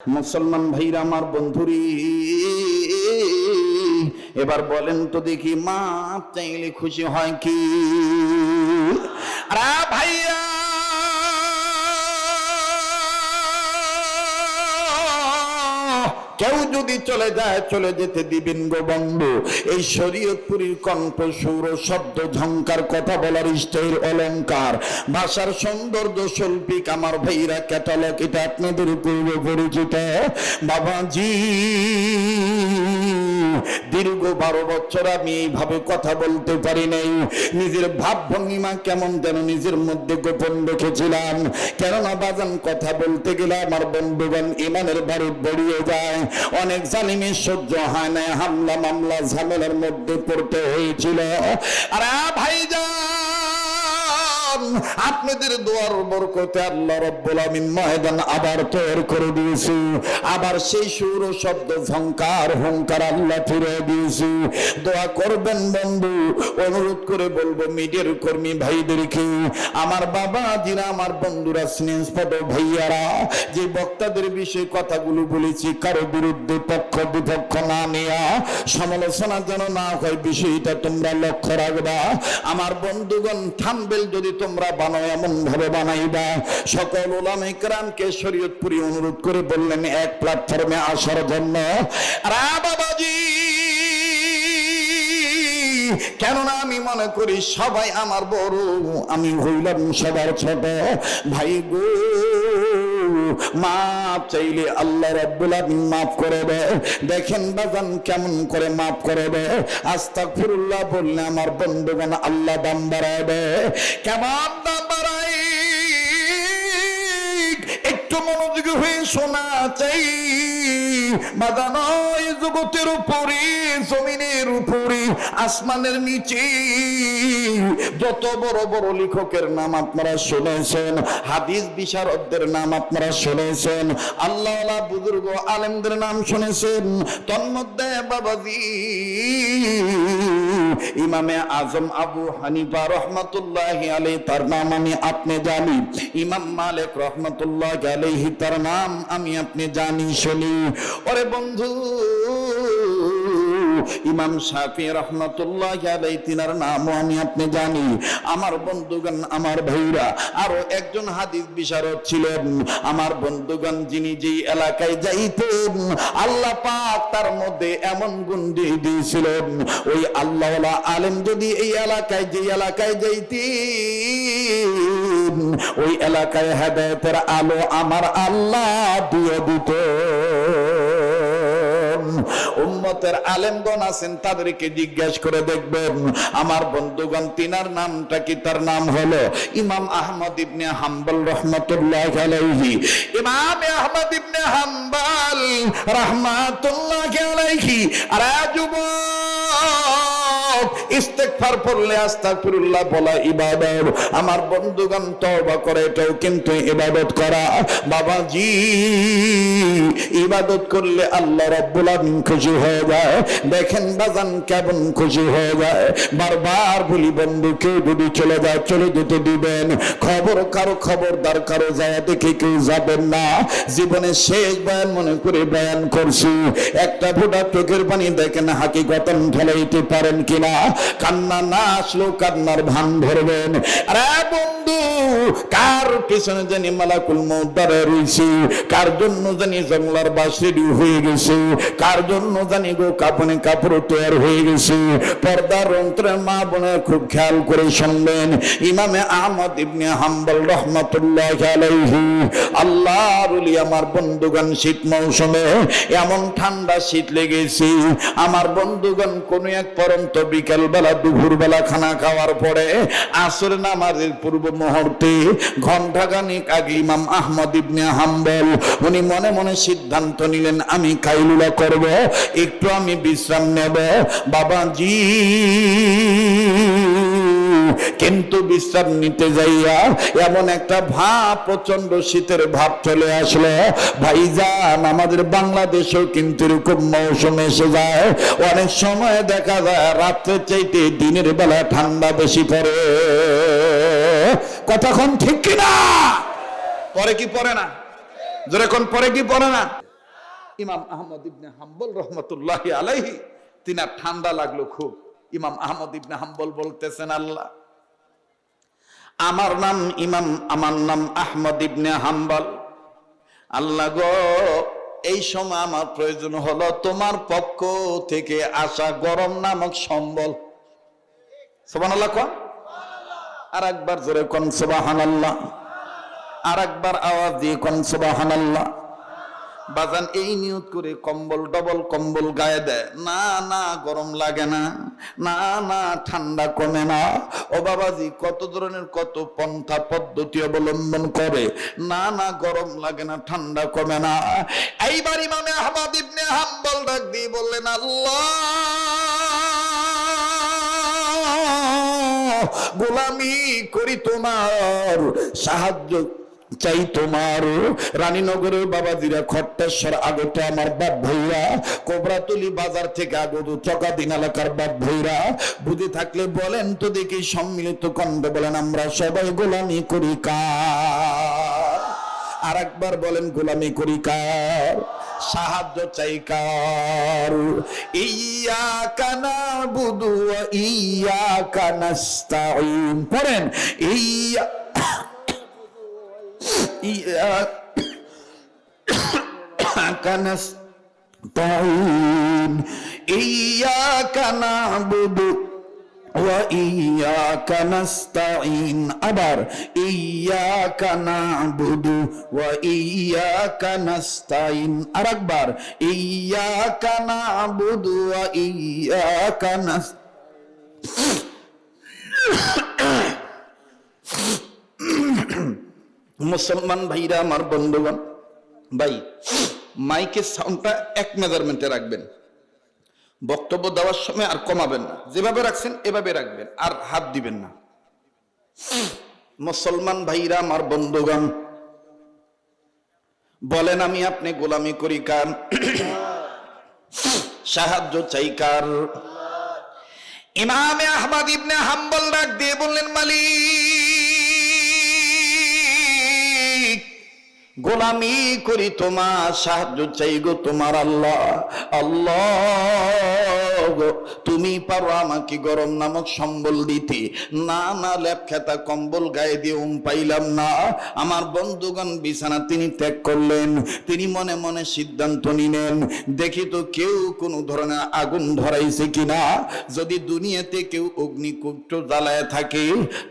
মুসলমান ভাইরা আমার বন্ধুরি, এবার বলেন তো দেখি, মাপ চাইলে খুশি হয় কি? আরে ভাইয়া, কেউ যদি চলে যায়, চলে যেতে দিবেন গো বন্ধু। এই শরীয়তপুরীর কণ্ঠ, সুর, শব্দ, ঝংকার, কথা বলার স্টাইল, অলংকার, ভাষার সৌন্দর্য, শৈল্পিক আমার ভাইরা ক্যাটালগ, এটা আপনাদের পূর্ব পরিচিত। বাবাজি, দীর্ঘ 12 বছর আমি এইভাবে কথা বলতে পারি নাই। নিজের ভাব ভঙ্গিমা কেমন যেন নিজের মধ্যে গোপন রেখেছিলাম। কেননা বাজান, কথা বলতে গেলে আমার বন্ধুগণ ইমানের বারুদ বেরিয়ে যায়। অনেক জালিমের সহ্য হয় না, হামলা মামলা ঝামেলার মধ্যে পড়তে হয়েছিল। আরে ভাইজান, আপনাদের দোয়ার বরকতে আল্লাহ রাব্বুল আমিন ময়দান আবার তৈরি করে দিয়েছি। আবার সেই সুর, শব্দ, ঝংকার, হুঙ্কার আল্লাহ ফিরে দিয়েছি। দোয়া করবেন বন্ধু। অনুরোধ করে বলবো মিডিয়ার কর্মী ভাইদেরকে, আমার বাবাজিরা, আমার বন্ধুরা, স্নেহস্পদ ভাইয়ারা, যে বক্তাদের বিষয়ে কথাগুলো বলেছি, কারো বিরুদ্ধে পক্ষ বিপক্ষ না নেয়া, সমালোচনা যেন না হয়, বিষয়টা তোমরা লক্ষ্য রাখবা। আমার বন্ধুগণ, থাম্বনেল যদি তোমরা বানাও, এমন ভাবে বানাইবা, সকল উলামায়ে কেরামকে শরীয়তপুরী অনুরোধ করে বললেন এক প্ল্যাটফর্মে আসার জন্য। আরে বাবাজি, কেননা আমি মনে করি সবাই আমার বড়, আমি হইলাম সবার ছোট। ভাই গো, মাপ চাইলে আল্লাহ রাব্বুল আমিন মাফ করে দেয়। দেখেন বাজান কেমন করে মাফ করে দেয়। আস্তাগফিরুল্লাহ বললে আমার বন্ধুগণ আল্লাহ দাম বাড়ায় দেয়। কেমন দাম বাড়ায়, একটু মনোযোগী হয়ে শোনা চাই। বাজানো, এই জগতের উপরে, জমিনের উপরে, আসমানের নিচে যত বড় বড় লেখকের নাম আপনারা শুনেছেন, হাদিস বিশারদদের নাম আপনারা শুনেছেন, আল্লাহওয়ালা বুজুর্গ আলেমদের নাম শুনেছেন, তন্মধ্যে বাবাজি ইমামে আজম আবু হানিফা রহমাতুল্লাহি আলাইহি তার নাম আমি আপনি জানি, ইমাম মালিক রহমাতুল্লাহি আলাইহি তার নাম আমি আপনি জানি শুনি। ওরে বন্ধু, ইমাম শাফি রহমাতুল্লাহি আলাইহি তিনার নামও আমি আপনি জানি। আমার বন্ধুগণ, আমার ভাইরা, আরো একজন হাদিস বিশারদ ছিলেন আমার বন্ধুগণ, যিনি যেই এলাকায় যাইতেন আল্লাহ পাক তার মধ্যে এমন গুণ দিয়ে দিয়েছিলেন, ওই আল্লাহওয়ালা আলেম যদি এই এলাকায়, যে এলাকায় যাইতেন, ওই এলাকায় হেদায়েতের আলো আমার আল্লাহ দিয়ে দিত। উম্মতের আলেমগণ আছেন, তাদেরকে জিজ্ঞাসা করে দেখবেন। আমার বন্ধুগণ, তিনার নামটা কি? তার নাম হলো ইমাম আহমদ ইবনে হাম্বল রহমাতুল্লাহি আলাইহি। ইমাম আহমদ ইবনে হাম্বল রহমাতুল্লাহি আলাইহি। আর ইস্তেগফার পড়লে আস্তাগফিরুল্লাহ বলা ইবাদত। আমার বন্ধুগণ, তওবা করে এটাও কিন্তু ইবাদত করা। বাবাজি, ইবাদত করলে আল্লাহ রাব্বুল আমিন খুশি হয়ে যায়। দেখেন বাজান কেমন খুশি হয়ে যায়। বারবার বলি বন্ধু, কেউ যদি চলে যায়, চলে যেতে দিবেন। খবরদার কারো যায় দেখে কেউ যাবেন না। জীবনের শেষ বয়ান মনে করে বয়ান করছি। একটা ফোঁটা চোখের পানি দেখেন হাকিকতন ঢেলাইতে পারেন কিনা। কান্না না আসলেও কান্নার ভান ধরবেন। আরে বন্ধু, কার পিছনে জানি মালাকুল মউত দাঁড়ায় রয়েছে, কার জন্য জানি জঙ্গলার বাস রেডি হয়ে গেছে, কার জন্য জানি গো কাপড়ে কাপড় তৈরি হয়ে গেছে। পর্দার অন্তরে মা বোনে খুব খেয়াল করে শুনবেন। ইমামে আহমদ ইবনে হাম্বল রহমাতুল্লাহি আলাইহি, আল্লাহর ওলি আমার বন্ধুগণ, শীত মৌসুমে এমন ঠান্ডা শীত লেগেছে। আমার বন্ধুগণ, কোন এক পরন্ত বিকেল বেলা, দুপুর বেলা খানা খাওয়ার পরে আসর নামাজের পূর্ব মুহূর্তে ঘন্টাখানিক আগে ইমাম আহমদ ইবনে হাম্বল উনি মনে মনে সিদ্ধান্ত নিলেন, আমি কাইলুলা করব, একটু আমি বিশ্রাম নেব। বাবাজি, কিন্তু বিশ্রাম নিতে যাইয়া এমন একটা ভাব, প্রচন্ড শীতের ভাব চলে আসলো। ভাইজান, আমাদের বাংলাদেশেও কিন্তু এরকম মৌসুম এসে যায়। অনেক সময় দেখা যায় রাত্রের চাইতে দিনের বেলা ঠান্ডা বেশি পড়ে। কতক্ষণ ঠিক কিনা? পরে কি পড়ে না? যেরকম পরে কি পড়ে না? ইমাম আহমদ ইবনে হাম্বল রহমতুল্লাহি আলাইহি, তিনার ঠান্ডা লাগলো খুব। ইমাম আহমদ ইবনে হাম্বল বলতেছেন, আল্লাহ, আমার নাম আহমদ ইবনে হাম্বল, আল্লাহ গো, এই সময় আমার প্রয়োজন হলো তোমার পক্ষ থেকে আসা গরম নামক সম্বল। সুবহানাল্লাহ কোন, আর একবার জোরে কোন সুবহানাল্লাহ, আর একবার আওয়াজ দিয়ে কোন সুবহানাল্লাহ। বাজান এই নিয়ত করে কম্বল, ডবল কম্বল গায়ে দেয়, না না গরম লাগে না, না না ঠান্ডা কমে না। ও বাবাজি, কত ধরনের কত পন্থা পদ্ধতি অবলম্বন করে, না না গরম লাগে না, ঠান্ডা কমে না। এইবার ইমামে আহমদ ইবনে হাম্বল ডাক দিয়ে বললেন, আল্লাহ, গোলামি করি তোমার, সাহায্য চাই তোমার। রানীনগরের বাবাজিরা, খট্টেশ্বর আগতে আমার বাপ ভাইরা, কোবরাতলি বাজার থেকে আগত চকাদিন এলাকার বাপ ভাইরা, বুঝে থাকলে বলেন তো দেখি সম্মিলিত কণ্ঠে বলেন, আমরা সবাই গোলামি করি কার? আর একবার বলেন, গোলামি করি কার? সাহায্য চাই কার? ইয়াকা নাবুদু ওয়া ইয়াকা নাস্তাঈন। পড়েন, ইয়াকা নাস্তাঈন, ইয়াকা নাবুদু ওয়া ইয়াকা নাস্তাঈন। আবার ইয়াকা নাবুদু ওয়া ইয়াকা নাস্তাঈন। আরেকবার, ইয়াকা নাবুদু ওয়া ইয়াকা নাস্তাঈন। মুসলমান ভাইরা আমার, বন্ধুগণ, ভাই মাইকের সাউন্ডটা এক মেজারমেন্টে রাখবেন, বক্তব্য দেওয়ার সময় আর কমাবেন না, যেভাবে রাখছেন এভাবে রাখবেন, আর হাত দিবেন না। মুসলমান ভাইরা আমার, বন্ধুগণ, বলেন, আমি আপনি গোলামি করি কার? সাহায্য চাই কার? ইমামে আহমদ ইবনে হাম্বল ডাক দিয়ে বললেন, মালিক, গোলামি করি তোমার, সাহায্য চাই গো তোমার। আল্লাহ, আল্লাহ গো, তুমি পারো আমাকে গরম নামক সম্বল দিতে। না না লেপ খেতা কম্বল গায়ে দিয়ে পাইলাম না। আমার বন্ধুগণ বিছানা তিনি ত্যাগ করলেন। তিনি মনে মনে সিদ্ধান্ত নিলেন, দেখি তো কেউ কোনো ধরনের আগুন ধরাইছে কিনা। যদি দুনিয়াতে কেউ অগ্নিকুণ্ড জ্বালায় থাকে,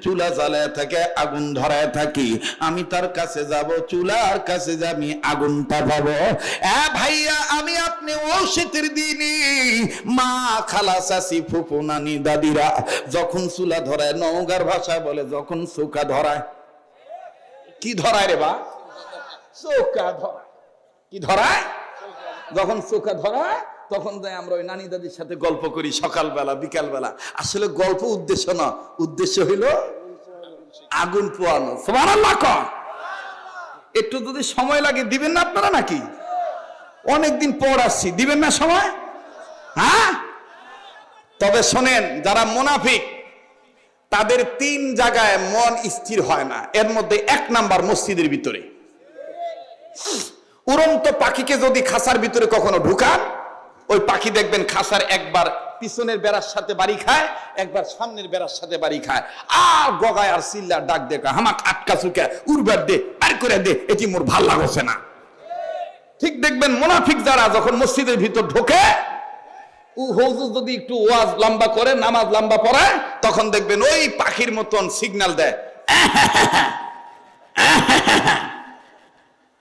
চুলা জ্বালায় থাকে, আগুন ধরায় থাকে, আমি তার কাছে যাব, চুলার কাছে যে আমি আগুনটা পাবো। ভাইয়া, আমি আপনি ও শীতের দিনে মা, খালা, চাচি, ফুফু, নানি, দাদিরা যখন চুলা ধরায়, নওগাঁর ভাষায় বলে যখন চৌকা ধরায়। কি ধরায় রে বা? চৌকা ধরায়। কি ধরায়? যখন চৌকা ধরায় তখন যাই আমরা ওই নানি দাদির সাথে গল্প করি সকালবেলা বিকালবেলা। আসলে গল্প উদ্দেশ্য না, উদ্দেশ্য হইল আগুন পোয়ানো। সুবহানাল্লাহ কর। একটু যদি সময় লাগে দিবেন না আপনারা নাকি? অনেকদিন পর আসছি, দিবেন না সময়? হ্যাঁ, তবে শোনেন, যারা মুনাফিক তাদের তিন জায়গায় মন স্থির হয় না। এর মধ্যে এক নাম্বার মসজিদের ভিতরে। উড়ন্ত পাখিকে যদি খাঁচার ভিতরে কখনো ঢুকান, ওই পাখি দেখবেন খাঁচার একবার পিছনের বেড়ার সাথে বাড়ি খায়, একবার সামনের বেড়ার সাথে বাড়ি খায়, আর গগায় আর চিল্লা ডাক দেখা, হামাক আটকা চুকে উড়বার দে, বের করে দে, এটি মোর ভাল লাগছে না। ঠিক দেখবেন মুনাফিক যারা যখন মসজিদের ভিতর ঢোকে, হুজুর যদি একটু ওয়াজ লম্বা করে, নামাজ লম্বা পড়ায়, তখন দেখবেন ওই পাখির মতন সিগন্যাল দেয়,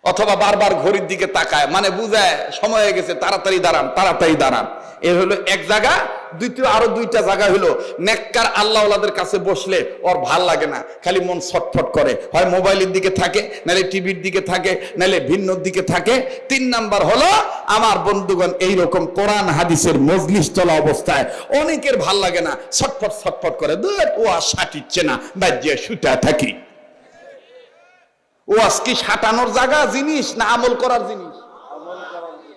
অথবা বারবার ঘড়ির দিকে তাকায়, মানে বুঝায় সময় হয়ে গেছে, তাড়াতাড়ি দাঁড়ান, তাড়াতাড়ি দাঁড়ান। এ হলো এক জায়গা। দ্বিতীয় আরো দুইটা জায়গা হলো, নেককার আল্লাহওয়ালাদের কাছে বসলে ওর ভাল লাগে না, খালি মন ছটফট করে, হয় মোবাইলের দিকে থাকে, নাহলে টিভির দিকে থাকে, নাহলে ভিন্ন দিকে থাকে। তিন নাম্বার হলো আমার বন্ধুগণ এইরকম কোরআন হাদিসের মজলিস চলা অবস্থায় অনেকের ভাল লাগে না, ছটফট ছটফট করে, ও আর সাটিচ্ছে না, বাজ্যে শুতে থাকি। ও আজকে সাটানোর জায়গা জিনিস না আমল করার জিনিস?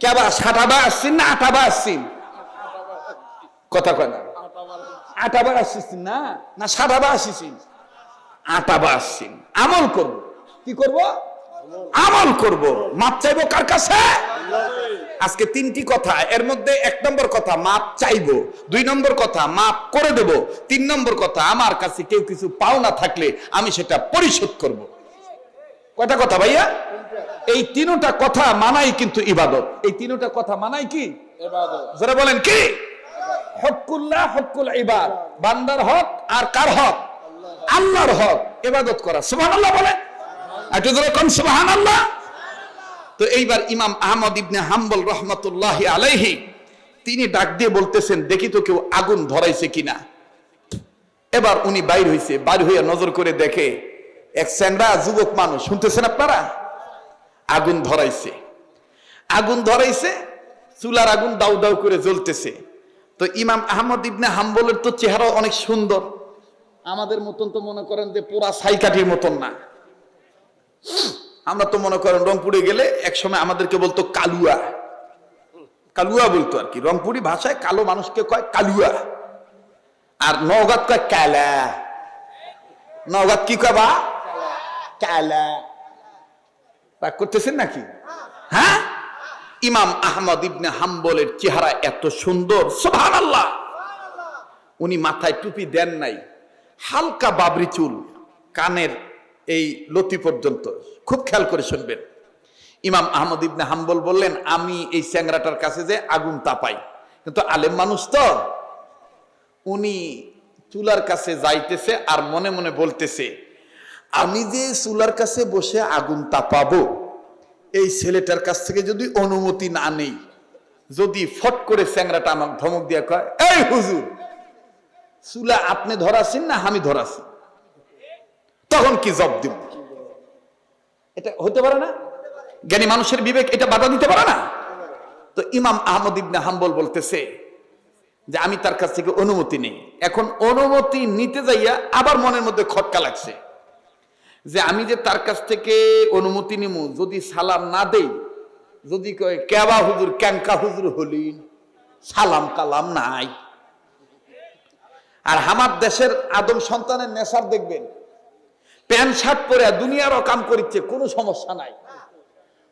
কেবা সাটাবা আসছেন না আটাবা আসছেন? কথা কয় না। আটাবা আসছেন না, না সাটাবা আসছেন? আটাবা আসছেন। আমল করব। কি করব? আমল করব। মাপ চাইবো কার কাছে? আজকে তিনটি কথা, এর মধ্যে 1 নম্বর কথা মাপ চাইবো, 2 নম্বর কথা মাপ করে দেব, 3 নম্বর কথা আমার কাছে কেউ কিছু পাওনা থাকলে আমি সেটা পরিশোধ করব। কয়টা কথা ভাইয়া? এই তিনটা কথা মানাই কিন্তু ইবাদত। এই তিনটা কথা মানাই কি ইবাদত? যারা বলেন কি হকুল্লাহ, হকুল ইবাদ, বান্দার হক আর কার হক? আল্লাহর হক, ইবাদত করা। সুবহানাল্লাহ বলেন, একটু জোরে কোন সুবহানাল্লাহ। তো এইবার ইমাম আহমদ ইবনে হাম্বল রহমাতুল্লাহি আলাইহি তিনি ডাক দিয়ে বলতেছেন, দেখি তো কেউ আগুন ধরাইছে কিনা। এবার উনি বাইর হইছে, বাইর হইয়া নজর করে দেখে এক চ্যাংড়া যুবক মানুষ, শুনতেছেন আপনারা, আগুন ধরাইছে। আগুন ধরাইছে, চুলার আগুন দাউ দাউ করে জ্বলতেছে। তো ইমাম আহমদ ইবনে হাম্বলের তো চেহারা অনেক সুন্দর, আমাদের মতন তো মনে করেন যে পোড়া ছাইকাঠির মতন না। আমরা তো মনে করেন রংপুরে গেলে একসময় আমাদেরকে বলতো কালুয়া, কালুয়া বলতো আর কি। রংপুরি ভাষায় কালো মানুষকে কয় কালুয়া, আর নওগাঁত কয় কালা। নওগাঁত কি কয়? বা কালা। রাগ করতেছেন নাকি? হ্যাঁ, ইমাম আহমদ ইবনে হাম্বলের চেহারা এত সুন্দর, সুবহানাল্লাহ। উনি মাথায় টুপি দেন নাই, হালকা বাবরি চুল, কানের এই লতি পর্যন্ত। খুব খেয়াল করে শুনবেন। ইমাম আহমদ ইবনে হাম্বল বললেন, আমি এই চ্যাংরাটার কাছে যে আগুন তাপাই, কিন্তু আলেম মানুষ তো, উনি চুলার কাছে যাইতেছে আর মনে মনে বলতেছে, আমি যে চুলার কাছে বসে আগুন তাপাবো, এই ছেলেটার কাছ থেকে যদি অনুমতি না নেই, যদি ফট করে চ্যাংরাটা আমাকে ধমক দিয়ে কয়, এই হুজুর, চুলা আপনি ধরাছেন না আমি ধরাছি, তখন কি জবাব দিব? এটা হতে পারে না? জ্ঞানী মানুষের বিবেক এটা বাধা দিতে পারে না? তো ইমাম আহমদ ইবনে হাম্বল বলতেছে যে আমি তার কাছ থেকে অনুমতি নেই। এখন অনুমতি নিতে যাইয়া আবার মনের মধ্যে খটকা লাগছে যে আমি যে তার কাছ থেকে অনুমতি নিব, যদি সালাম না দেই, যদি কয় কেবা হুজুর, ক্যাঙ্কা হুজুর হলি, সালাম কালাম নাই। আর আমার দেশের আদম সন্তানের নেশার দেখবেন, প্যান্ট শার্ট পরে দুনিয়ারও কাম করিচ্ছে, কোনো সমস্যা নাই।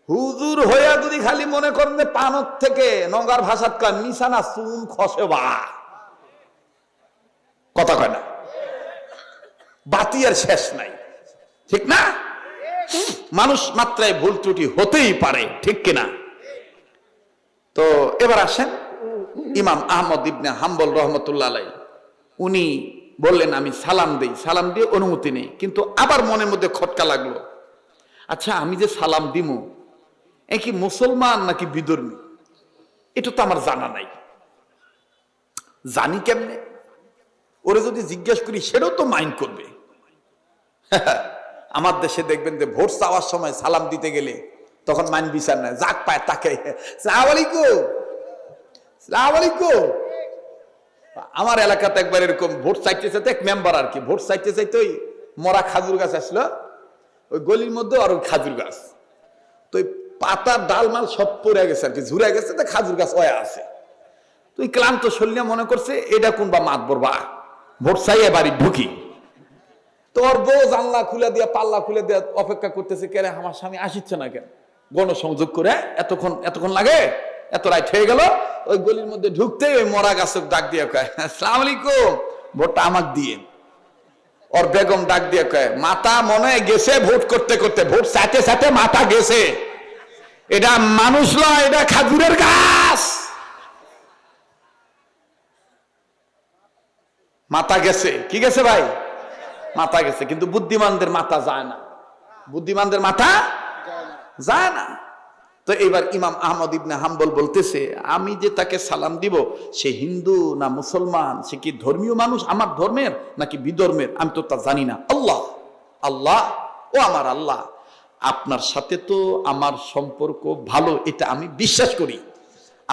হুজুর হইয়া যদি খালি মনে করেন যে পানত থেকে নঙ্গার ভাষাত কয় নিশানা চুন খসে, বা কথা কয় না, বাতি আর শেষ নাই, ঠিক না? মানুষ মাত্রায় ভুল ত্রুটি হতেই পারে, ঠিক কিনা? তো এবার আসেন ইমাম আহমদ ইবনে হাম্বল রহমতুল্লাহ আলাইহি, উনি বললেন আমি সালাম দেই, সালাম দিয়ে অনুমতি নেই। কিন্তু আবার মনের মধ্যে খটকা লাগলো, আচ্ছা আমি যে সালাম দিব, এ কি মুসলমান নাকি বিধর্মী? এটা তো আমার জানা নাই, জানি কেমনে? ওরে যদি জিজ্ঞেস করি সেটাও তো মাইন্ড করবে। আমার দেশে দেখবেন যে ভোট চাওয়ার সময় সালাম দিতে গেলে তখন মাইন বিচার নাই, যাক পায় তাকে সালাম আলাইকুম, সালাম আলাইকুম। আমার এলাকাতে একবার এরকম ভোট চাইতে চাইতে এক মেম্বার আর কি, ভোট চাইতে চাইতে ওই মরা খাজুর গাছ আসলো ওই গলির মধ্যে, আর ওই খাজুর গাছ তো ওই পাতার ডালমাল সব পড়ে গেছে আর কি, ঝুরে গেছে, তো খাজুর গাছ ওয়া আছে। তুই ক্লান্ত শরীরে মনে করছে এটা কোন বা মাতবর, বা ভোট চাইয়ে বাড়ি ঢুকি। তোর বউ জানলা খুলে দিয়া, পাল্লা খুলে দিয়া অপেক্ষা করতেছে, কেন আমার স্বামী আসিচ্ছে না কেন? গণসংযোগ করে এতক্ষণ লাগে, এত রাত হয়ে গেল। ওই গলির মধ্যে ঢুকতেই ওই মরা গাছের ডাক দিয়ে কয়, আসসালামু আলাইকুম, ভোটটা আমাকে দিয়ে। ওর বেগম ডাক দিয়ে কয়, মাথা মনে গেছে ভোট করতে করতে, ভোট চাইতে চাইতে মাথা গেছে, এটা মানুষ নয়, এটা খাজুরের গাছ। মাথা গেছে, কি গেছে ভাই? মাথা গেছে। কিন্তু বুদ্ধিমানদের মাথা যায় না, বুদ্ধিমানদের মাথা যায় না। তো এইবার ইমাম আহমদ ইবনে হাম্বল বলতেছে, আমি যে তাকে সালাম দিব, সে হিন্দু না মুসলমান, সে কি ধর্মীয় মানুষ আমার ধর্মের নাকি বিধর্মের, আমি তো তা জানি না। আল্লাহ আল্লাহ, ও আমার আল্লাহ, আপনার সাথে তো আমার সম্পর্ক ভালো, এটা আমি বিশ্বাস করি।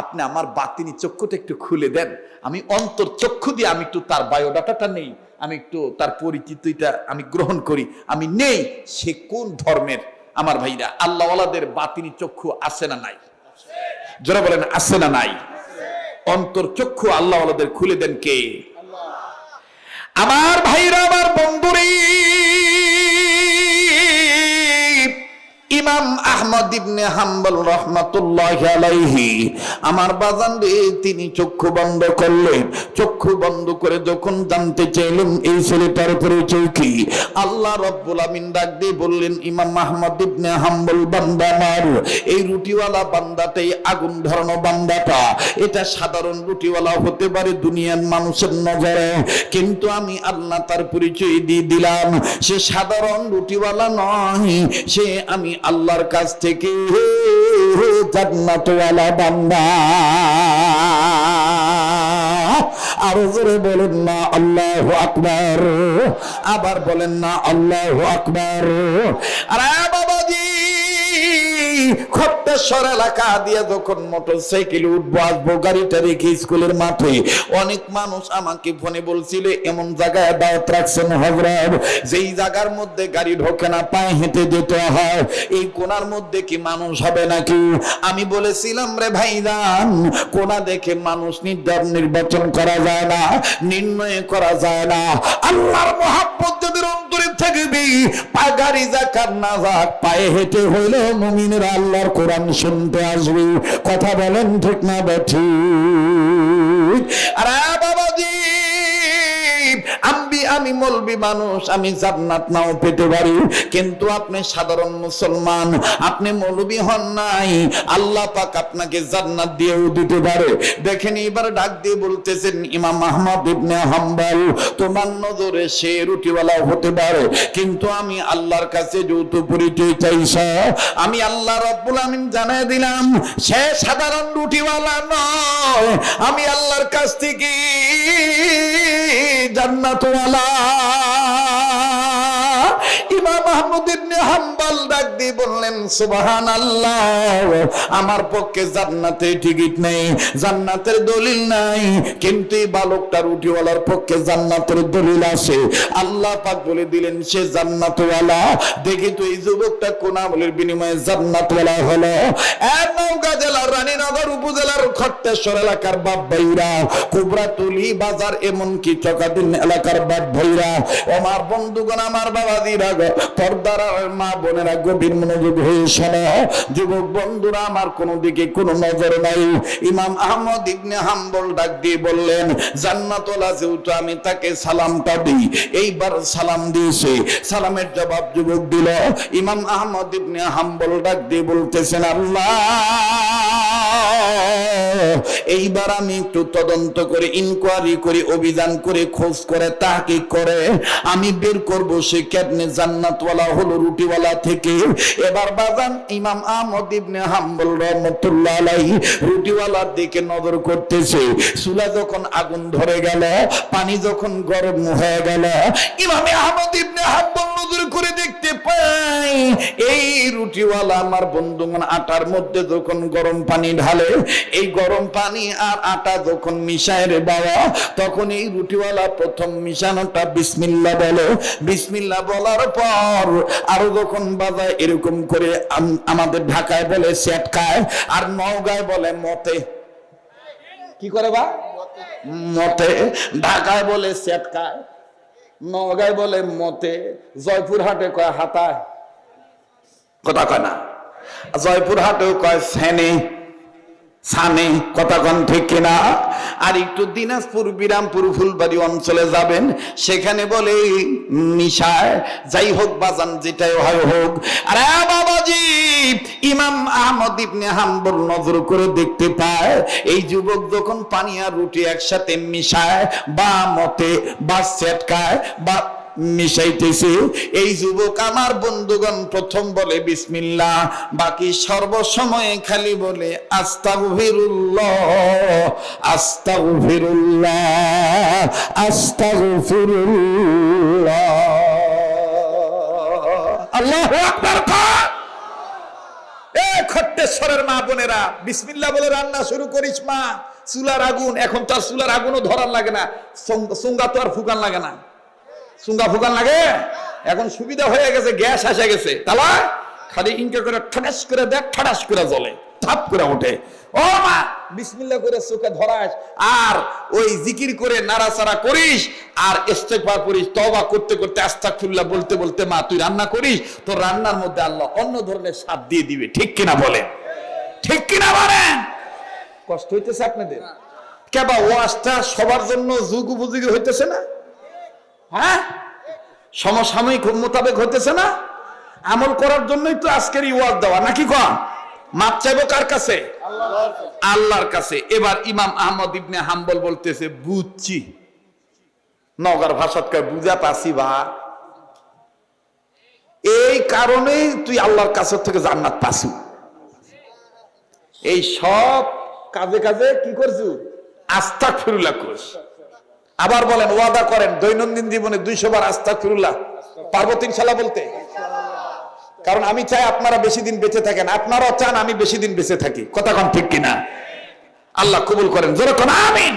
আপনি আমার বাতিনি চক্ষুটা একটু খুলে দেন, আমি অন্তর চক্ষু দিয়ে আমি একটু তার বায়োডাটাটা নেই, আমি একটু তার পরিচিতিটা আমি গ্রহণ করি, আমি নেই সে কোন ধর্মের। আমার ভাইরা, আল্লাহওয়ালাদের বাতিনি চক্ষু আছে না নাই? যারা বলেন আছে না নাই? অন্তর চক্ষু আল্লাহওয়ালাদের খুলে দেন কে? আমার ভাইরা, আমার বন্ধুরে, ইমাম আহমদ ইবনে হাম্বল রাহমাতুল্লাহি আলাইহি আমার বাজান রে তিনি চক্ষু বন্ধ করলেন। চক্ষু বন্ধ করে যখন জানতে চাইলেন এই ছেলেটার পরিচয় কি, আল্লাহ রাব্বুল আমিন ডাক দিয়ে বললেন, ইমাম আহমদ ইবনে হাম্বল বান্দা আমার, এই রুটিওয়ালা বান্দাটাই আগুন ধরানো বান্দাটা, এটা সাধারণ রুটিওয়ালা হতে পারে দুনিয়ার মানুষের নজরে, কিন্তু আমি আল্লাহ তার পরিচয় দিয়ে দিলাম, সে সাধারণ রুটিওয়ালা নয়, সে আমি আল্লাহর কাছ থেকে জান্নাতওয়ালা বান্দা। আরো জোরে বলেন না আল্লাহু আকবার, আবার বলেন না আল্লাহু আকবার। আরে বাবাজি, খট্টেশ্বর এলাকা দিয়ে যখন মোটরসাইকেল উঠবো আসবো, গাড়িটা রেখে স্কুলের মাঠে অনেক মানুষ আমাকে ফোনে বলছিল এমন জায়গায় দাওয়াত রাখছেন হযরত, যেই জায়গার মধ্যে গাড়ি ঢোকে না, পায়ে হেঁটে যেতে হয়, এই কোনার মধ্যে কি মানুষ হবে নাকি? আমি বলেছিলাম রে ভাইজান, কোনা দেখে মানুষ নির্বাচন করা যায় না, নির্ণয় করা যায় না। আল্লাহর মহব্বত যাদের অন্তরে থাকবে, পা গাড়ি যাক আর না যাক, পায়ে হেঁটে হইলে মুমিনেরা আল্লাহর কোরআন শুনতে আসবে। কথা বলেন ঠিক না বেঠিক? আরে বাবাজি, আমি মৌলবি মানুষ, আমি জান্নাত নাও পেতে পারি, কিন্তু আপনি সাধারণ মুসলমান, আপনি মৌলবি হন নাই, আল্লাহ পাক আপনাকে জান্নাত দিয়েও দিতে পারে। দেখেন এবার ডাক দিয়ে বলতেছেন, ইমাম আহমদ ইবনে হাম্বল, তোমার নজরে সে রুটিওয়ালা হতে পারে, কিন্তু আমি আল্লাহর কাছে যৌথ পরিচয় চাইছ, আমি আল্লাহ রাব্বুল আমিন জানাই দিলাম সে সাধারণ রুটিওয়ালা নয়, আমি আল্লাহর কাছ থেকে জান্নাতওয়ালা। ইমাম আহমদ ইবনে হাম্বল ডাক দিয়ে বললেন, সুবহানাল্লাহ, আমার পক্ষে জান্নাতের টিকিট নেই, জান্নাতের দলিল নাই, কিন্তু এই বালকটা রুটিওয়ালার পক্ষে জান্নাতের দলিল আছে। আল্লাহ পাক বলে দিলেন সে জান্নাতওয়ালা। দেখি তো এই যুবকটা কোন আমলের বিনিময়ে জান্নাতওয়ালা হলো। নওগাঁ জেলার রানীনগর উপজেলার খট্টেশ্বর এলাকার বাপ ভাইরা, কুবরাতুলি বাজার, এমনকি চকাদিন এলাকার বাপ ভাইরা, আমার বন্ধুগণ, আমার বাবাজিরা, পর্দার মা বোনেরা, গভীর মনোযোগ হয়ে শোনো। যুবক বন্ধুরা আমার, কোন দিকে কোন নজর নাই। ইমাম আহমদ ইবনে হাম্বল ডাক দিয়ে বললেন, জান্নাতওয়ালা যেহেতু, আমি তাকে সালামটা দিই। এইবার সালাম দিয়েছে, সালামের জবাব যুবক দিল। ইমাম আহমদ ইবনে হাম্বল ডাক দিয়ে বলতেছেন, আল্লাহ, এইবার আমি একটু তদন্ত করে, ইনকোয়ারি করে, অভিযান করে, খোঁজ করে, তাহকিক করে আমি বের করব সে কেমনে জান্নাতওয়ালা হলো রুটিওয়ালা থেকে। এবার বাজান ইমাম আহমদ ইবনে হাম্বল রাহমাতুল্লাহ আলাইহি রুটিওয়ালার দিকে নজর করতেছে। চুলা যখন আগুন ধরে গেল, পানি যখন গরম হয়ে গেল, ইমাম আহমদ ইবনে হাম্বল নজর করে দেখতে পাই এই রুটিওয়ালা আমার বন্ধুগণ আটার মধ্যে যখন গরম পানি ঢালে, এই গরম পানি আর আটা যখন মিশায় রে বাবা, তখন এই রুটিওয়ালা প্রথম মিশানোটা বিসমিল্লাহ বলে। বিসমিল্লাহ বলার পর আরো যখন বাজায়, এরকম করে আমাদের ঢাকায় বলে সেটকায়, আর নওগাঁয় বলে মতে। কি করে বা? মতে। ঢাকায় বলে সেটকায়, নওগাঁয় বলে মতে, জয়পুরহাটে কয় হাতায়, কথা কয় না, জয়পুরহাটেও কয় সেনে, সানে, কথা কন ঠিক কিনা? আর একটু দিনাজপুর, বিরামপুর, ফুলবাড়ি অঞ্চলে যাবেন, সেখানে বলে মিশায়। যাই হোক বাজান, যেটাই হয় হোক। আরে বাবাজি, ইমাম আহমদ ইবনে হাম্বল নজর করে দেখতে পায় এই যুবক যখন পানি আর রুটি একসাথে মিশায়, বা মতে, বা সেটকায়, বা মিশাইতেছে, এই যুবক আমার বন্ধুগণ প্রথম বলে বিসমিল্লাহ, বাকি সর্বসময় খালি বলে আস্তাগফিরুল্লাহ, আস্তাগফিরুল্লাহ, আস্তাগফিরুল্লাহ। আল্লাহু আকবার। এ খট্টেশ্বরের মা বোনেরা, বিসমিল্লাহ বলে রান্না শুরু করিস মা। চুলার আগুন, এখন তো আর চুলার আগুনও ধরার লাগে না, চুঙ্গা তো আর ফুকান লাগে না, চুঙ্গা ফুকান লাগে, এখন সুবিধা হয়ে গেছে, গ্যাস এসে গেছে, তালা খালি ইনকে করে ঠাটাস করে দেখ, ঠাটাস করে জ্বলে, ধাপ করে ওঠে। ও মা, বিসমিল্লাহ করে চোখে ধরাস, আর ওই জিকির করে নাড়াচাড়া করিস, আর ইস্তেগফার করিস, তওবা করতে করতে আস্তাগফিরুল্লাহ বলতে বলতে মা তুই রান্না করিস, তো রান্নার মধ্যে আল্লাহ অন্য ধরনের স্বাদ দিয়ে দিবে। ঠিক কিনা বলেন? ঠিক কিনা বলেন? কষ্ট হইতেছে আপনাদের? কেবা ওয়াজটা সবার জন্য যুগ উপযোগী হইতেছে না? হ্যাঁ, সমসাময়িক মোতাবেক হইতেছে না? আমল করার জন্যই তো আজকের ওয়াজ দেওয়া, নাকি কন? মাপ চাইবো কার কাছে? আল্লাহর কাছে। এবার ইমাম আহমদ ইবনে হাম্বল বলতেছে, বুঝছি, নগর ভাষাত কয় বুঝা পাছি বা, এই কারণেই তুই আল্লাহর কাছে থেকে জান্নাত পাসু। এই সব কাজে কাজে কি করছু? আস্তাগফিরুল্লাহ করছ। আবার বলেন, ওয়াদা করেন দৈনন্দিন জীবনে 200 বার আস্তাগফিরুল্লাহ পারবো ইনশাআল্লাহ বলতে? কারণ আমি চাই আপনারা বেশি দিন বেঁচে থাকেন, আপনারাও চান আমি বেশি দিন বেঁচে থাকি। কথা কোন ঠিক কিনা? আল্লাহ কবুল করেন, জোরে কোন আমিন।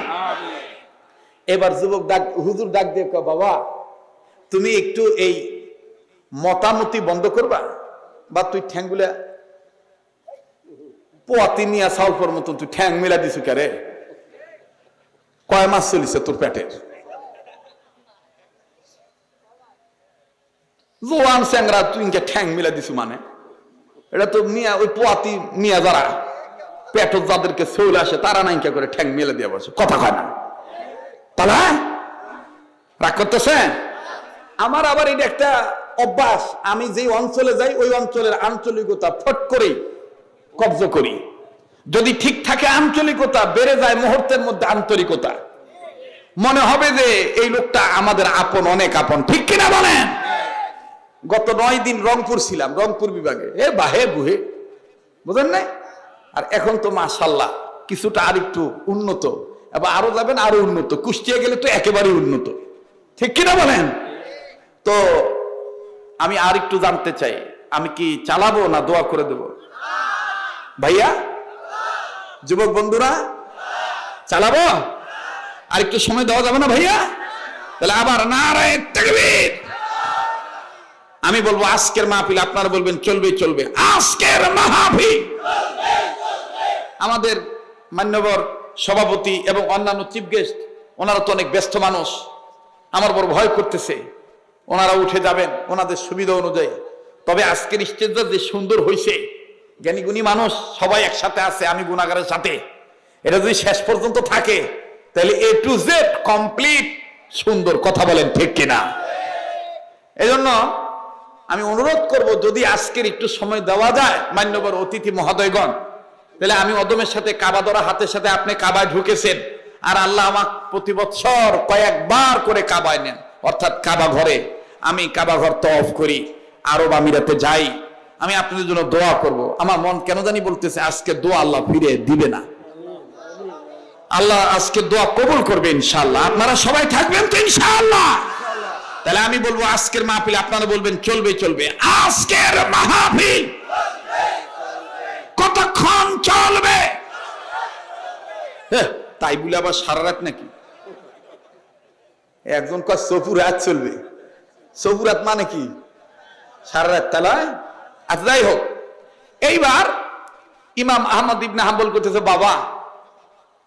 এবার যুবক ডাক, হুজুর ডাক দিয়ে কয়, বাবা তুমি একটু এই মতামতি বন্ধ করবা, বা তুই ঠ্যাংগুলা পোয়াতি নিয়ে সাউলপর মতন তুই ঠ্যাং মেলা দিছু কে রে? কয় মাস চলিছে তোর পেটের? জোয়ান স্যাংরা তুই ইনকে ঠ্যাং মিলা দিছু মানে? এটা তো মিয়া ওই পোয়াতি মিয়া যারা পেটত যাদেরকে চলে আসে তারা নাইকা করে ঠ্যাং মেলে দিয়ে বসে, কথা কয় না তাহলে রাগ করতেছেন? আমার আবার এটা একটা অভ্যাস, আমি যে অঞ্চলে যাই ওই অঞ্চলের আঞ্চলিকতা ফট করেই কব্জ করি। যদি ঠিক থাকে আঞ্চলিকতা, বেড়ে যায় মুহূর্তের মধ্যে আন্তরিকতা, মনে হবে যে এই লোকটা আমাদের আপন, অনেক আপন। ঠিক কিনা বলেন? গত 9 দিন রংপুর ছিলাম, রংপুর বিভাগে, এ বাহে বুহে, বুঝেন নাই? আর এখন তো মাশাআল্লাহ কিছুটা আর একটু উন্নত, এবার আরো যাবেন আরো উন্নত, কুষ্টিয়া গেলে তো একেবারেই উন্নত। ঠিক কিনা বলেন? তো আমি আর একটু জানতে চাই, আমি কি চালাবো না দোয়া করে দেব? ভাইয়া, যুবক বন্ধুরা, চালাবো? আর একটু সময় দেওয়া যাবে না ভাইয়া? তাহলে আবার নারায়ে তাকবীর। আমি বলবো আজকের মাহফিল, আপনারা বলবেন চলবে চলবে। আজকের মাহফিল আমাদের মান্যবর সভাপতি এবং অন্যান্য চিফ গেস্ট, ওনারা তো অনেক ব্যস্ত মানুষ, আমার বড় ভয় করতেছে, ওনারা উঠে যাবেন ওনাদের সুবিধা অনুযায়ী। তবে আজকের স্টেজটা যে সুন্দর হয়েছে, জ্ঞানীগুণী মানুষ সবাই একসাথে আছে, আমি গুনাহগারের সাথে, এটা যদি শেষ পর্যন্ত থাকে তাহলে A to Z কমপ্লিট সুন্দর। কথা বলেন ঠিক কিনা? এই জন্য আমি অনুরোধ করব, যদি আজকের একটু সময় দেওয়া যায় মান্যবর অতিথি মহোদয়গণ, তাহলে আমি অদমের সাথে কাবা ধরা হাতের সাথে আপনি কাবায় ঢুকেছেন, আর আল্লাহ আমাকে প্রতি বছর কয়েকবার করে কাবায় নেন, অর্থাৎ কাবা ঘরে আমি কাবা ঘর তওয়াফ করি, আরব আমিরাতে যাই, আমি আপনাদের জন্য দোয়া করব। আমার মন কেন জানি বলতেছে আজকে দোয়া আল্লাহ ফিরে দিবে না, আল্লাহ আজকে দোয়া কবুল করবে ইনশাআল্লাহ। আপনারা সবাই থাকবেন তো ইনশাআল্লাহ? তাহলে আমি বলবো আজকের মাহফিল, আপনারা বলবেন চলবে চলবে। আজকের মাহফিল কতক্ষণ চলবে? তাই বলে আবার সারা রাত নাকি? একজন কয় সফুর রাত চলবে। সফুর রাত মানে কি? সারা রাত। তাহলে আচ্ছা যাই হোক, এইবার ইমাম আহমদ ইবনে হাম্বল করতেছে, বাবা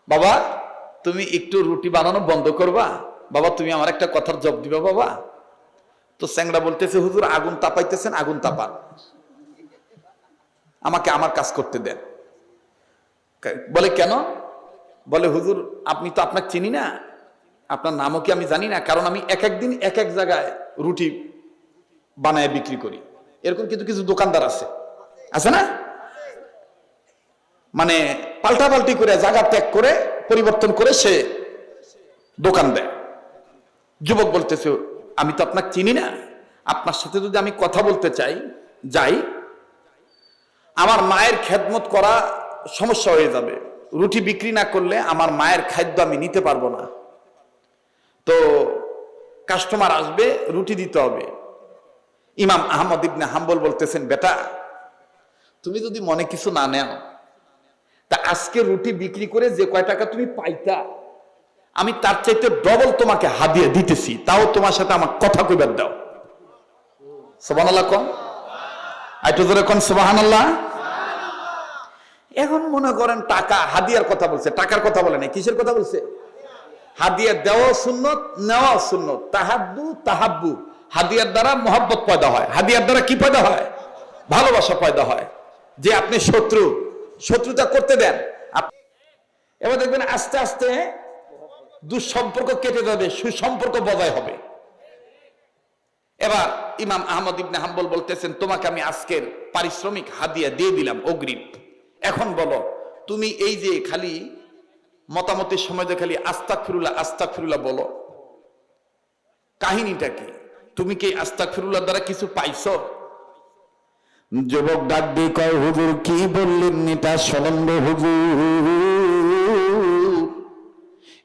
বাবা তুমি একটু রুটি বানানো বন্ধ করবা, বাবা তুমি আমার একটা কথার জবাব দিবা বাবা। তো স্যাংরা বলতেছে, হুজুর আগুন তাপাইতেছেন, আগুন তাপান, আমাকে আমার কাজ করতে দেন। বলে কেন? বলে হুজুর আপনি তো আপনাকে চিনি না, আপনার নামও কি আমি জানি না, কারণ আমি এক একদিন এক এক জায়গায় রুটি বানায় বিক্রি করি। এরকম কিছু কিছু দোকানদার আছে না, মানে পাল্টাপাল্টি করে জায়গা ত্যাগ করে পরিবর্তন করে সে দোকান দেয়। যুবক বলতেছে, আমি তো আপনাকে চিনি না, আপনার সাথে যদি আমি কথা বলতে চাই যাই, আমার মায়ের খেদমত করা সমস্যা হয়ে যাবে, রুটি বিক্রি না করলে আমার মায়ের খাদ্য আমি নিতে পারবো না, তো কাস্টমার আসবে, রুটি দিতে হবে। ইমাম আহমদ ইবনে হাম্বল বলতেছেন, বেটা তুমি যদি মনে কিছু না নেও, তা আজকে রুটি বিক্রি করে যে কয় টাকা তুমি পাইতা, আমি তার চাইতে ডবল তোমাকে হাদিয়া দিতেছি, তাও তোমার সাথে আমার কথা কইবার দাও। সুবহানাল্লাহ কোন, আইতো জোরে কোন সুবহানাল্লাহ। এখন মনে করেন টাকা হাদিয়ার কথা বলছে, টাকার কথা বলে নাই, কিসের কথা বলছে? হাদিয়া দেওয়া সুন্নত, নেওয়া সুন্নত। তাহাদ্দু তাহাব্বু, হাদিয়ার দ্বারা মহব্বত পয়দা হয়। হাদিয়ার দ্বারা কি পয়দা হয়? ভালোবাসা পয়দা হয়। যে আপনি শত্রুতা করতে দেন, এবার দেখবেন আস্তে আস্তে দুঃসম্পর্ক কেটে যাবে, সুসম্পর্ক বজায় হবে। এবার ইমাম আহমদ ইবনে হাম্বল বলতেছেন, তোমাকে আমি আজকের পারিশ্রমিক হাদিয়া দিয়ে দিলাম অগ্রিম। এখন বলো, তুমি এই যে খালি মতামতের সময় যে খালি আস্তাগফিরুল্লাহ আস্তাগফিরুল্লাহ বলো, কাহিনীটা কি? তুমি কি আস্তাগফিরুল্লাহ দ্বারা কিছু পাইছো? যুবক ডাক দিয়ে কয়, হুজুর কি বললেন এটা শোনেন রে হুজুর।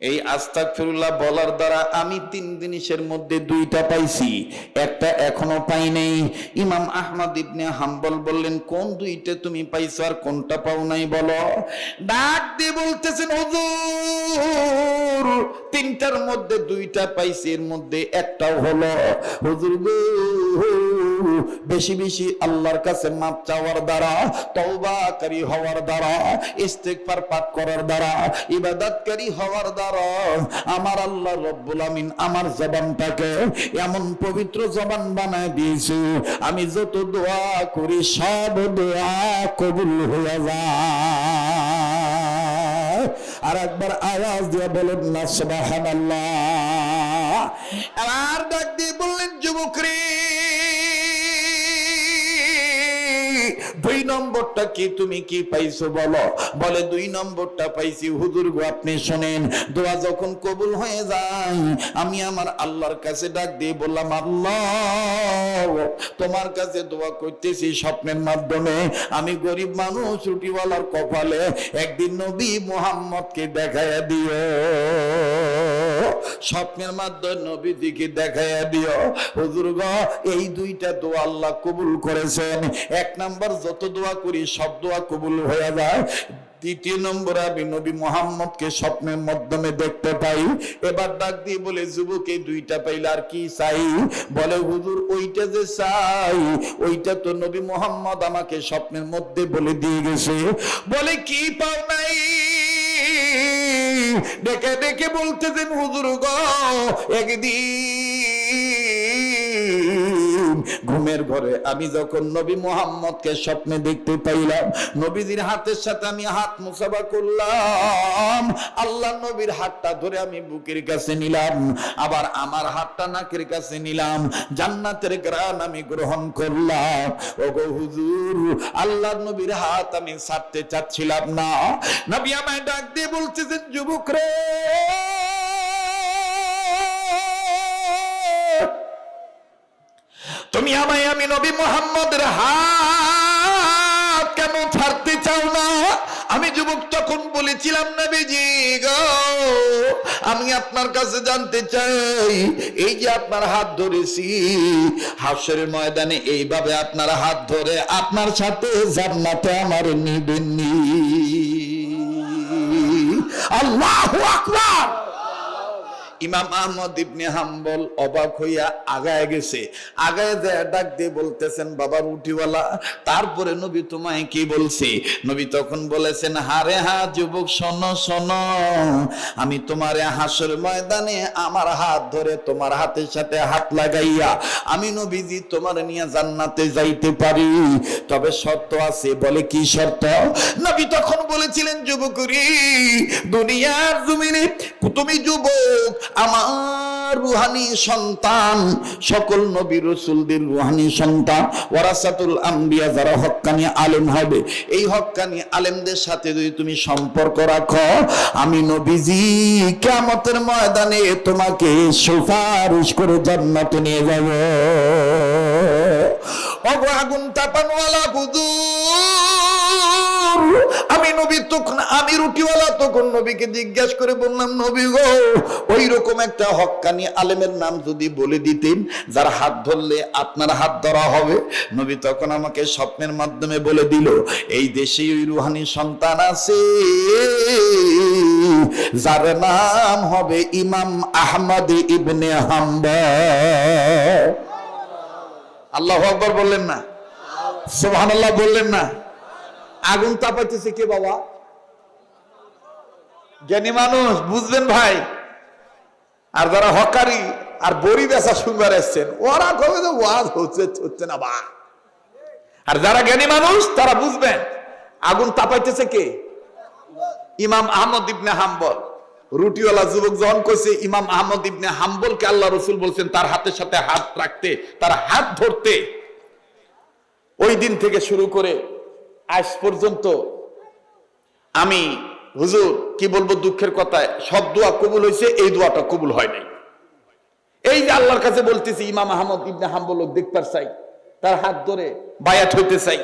এই আস্তাগফিরুল্লাহ বলার দ্বারা আমি 3 জিনিসের মধ্যে 2টা পাইছি, একটা এখনো পাই নাই। ইমাম আহমদ ইবনে হাম্বল বললেন, কোন 2টা তুমি পাইছো আর কোনটা পাও নাই বলো? ডাক দিয়ে বলতেছেন, হুজুর 3টার মধ্যে 2টা পাইছি, এর মধ্যে একটাও হলো হুজুর গো, বেশি বেশি আল্লাহর কাছে মাপ চাওয়ার দ্বারা, তওবাকারী হওয়ার দ্বারা, ইস্তিগফার পাঠ করার দ্বারা, ইবাদতকারী হওয়ার দ্বারা আমার আল্লাহ রব্বুল আমিন আমার জবানটাকে এমন পবিত্র জবান বানায় দিয়েছে, আমি যত দোয়া করি সব দোয়া কবুল হয়ে যায়। আর একবার আওয়াজ দিয়ে বলেন না সুবহানাল্লাহ। আর ডাক দিয়ে বললেন, যুবক রে, 2 নম্বরটা কি, তুমি কি পাইছো বলো? বলে 2 নম্বরটা পাইছি হুজুর গো, আপনি শোনেন, দোয়া যখন কবুল হয়ে যায় আমি আমার আল্লাহর কাছে ডাক দিয়ে বললাম, আল্লাহ তোমার কাছে দোয়া করতেছি স্বপ্নের মাধ্যমে, আমি গরিব মানুষ, রুটিওয়ালার কপালে একদিন নবী মুহাম্মদকে দেখাইয়া দিও, স্বপ্নের মাধ্যমে নবীজিকে দেখাইয়া দিও। হুজুর গো, এই 2টা দোয়া আল্লাহ কবুল করেছেন। 1 নাম্বার, যত দোয়া করি সব দোয়া কবুল হয়ে যায়। 2 নম্বরে আমি নবী মুহাম্মদকে স্বপ্নের মাধ্যমে দেখতে পাই। এবার ডাক দিয়ে বলে, যুবক এই 2টা পাইলে আর কি চাই? বলে, হুজুর ওইটা যে চাই ওইটা তো নবী মুহাম্মদ আমাকে স্বপ্নের মধ্যে বলে দিয়ে গেছে। বলে, কি পাও নাই? ডেকে ডেকে বলতেছেন, হুজুর গো, একদিন ঘুমের ঘরে আমি যখন নবী মুহাম্মদকে স্বপ্নে দেখতে পাইলাম, নবীজির হাতের সাথে আমি হাত মুসাফা করলাম, আল্লাহ নবীর হাতটা ধরে আমি বুকের কাছে নিলাম, আবার আমার হাতটা নাকের কাছে নিলাম, জান্নাতের ঘ্রাণ আমি গ্রহণ করলাম। ওগো হুজুর, আল্লাহ নবীর হাত আমি ছাড়তে চাচ্ছিলাম না। নবী আমায় ডাক দিয়ে বলতেছেন, যুবক রে, তুমি আমায়, আমি নবী মুহাম্মদের হাত কেন ছাড়তে চাও না? আমি যুবক তখন বলেছিলাম, নবীজি গো, আমি আপনার কাছে জানতে চাই, এই যে আপনার হাত ধরেছি, হাসরের ময়দানে এইভাবে আপনার হাত ধরে আপনার সাথে জান্নাতে আমার নিবেননি? আল্লাহু আকবার। ইমাম আহমদ ইবনে হাম্বল অবাক হইয়া আগায় গেছে, আগায় যায় ডাক দিয়ে বলতেছেন, বাবা রুটিওয়ালা, তারপরে নবী তোমায় কি বলছে? নবী তখন বলেছেন, হারে হা যুবক, শোনো শোনো, আমি তোমার হাসর ময়দানে আমার হাত ধরে তোমার হাতের সাথে হাত লাগাইয়া আমি নবীজি তোমার নিয়ে জান্নাতে যাইতে পারি, তবে শর্ত আছে। বলে, কি শর্ত? নবী তখন বলেছিলেন, যুবক রে, দুনিয়ার জমিনে তুমি যুবক, আমার রুহানি সন্তান, সকল নবী রাসূলদের রুহানি সন্তান, ওয়ারাসাতুল আম্বিয়া, যারা হক্কানি আলেম হবে, এই হক্কানি আলেমদের সাথে যদি তুমি সম্পর্ক রাখো, আমি নবীজি কিয়ামতের ময়দানে তোমাকে সুপারিশ করে জান্নাতে নিয়ে যাব। ওগো আগুন তাপানওয়ালা হুজুর, আমি নবী তখন, আমি রুটিওয়ালা তখন নবীকে জিজ্ঞাসা করে বললাম, নবী গো, ওই রকম একটা হক্কানি আলেমের নাম যদি বলে দিতেন যার হাত ধরলে আপনার হাত ধরা হবে। নবী তখন আমাকে স্বপ্নের মাধ্যমে বলে দিল, এই দেশে ওই রুহানি সন্তান আছে যার নাম হবে ইমাম আহমদ ইবনে হাম্বল। আল্লাহু আকবার বললেন না? সুবহানাল্লাহ বললেন না? আগুন তাপাইতেছে কে বাবা? জ্ঞানী মানুষ, বুঝবেন ভাই। আর যারা হকারি আর বড়ি বেচা শুনবার এসছেন, ওরা কবে যে ওয়াজ হচ্ছে না বা। আর যারা জ্ঞানী মানুষ তারা বুঝবেন আগুন তাপাইতেছে কে? ইমাম আহমদ ইবনে হাম্বল। রুটিওয়ালা যুবক যখন কইছে ইমাম আহমদ ইবনে হাম্বলকে আল্লাহ রসুল বলছেন তার হাতের সাথে হাত রাখতে, তার হাত ধরতে, ওই দিন থেকে শুরু করে আজ পর্যন্ত আমি হুজুর কি বলবো, দুঃখের কথায় সব দোয়া কবুল হয়েছে, এই দোয়াটা কবুল হয় নাই। এই যে আল্লাহর কাছে বলতেছি ইমাম আহমদ ইবনে হাম্বল দেখতে চাই, তার হাত ধরে বায়াত হইতে চাই,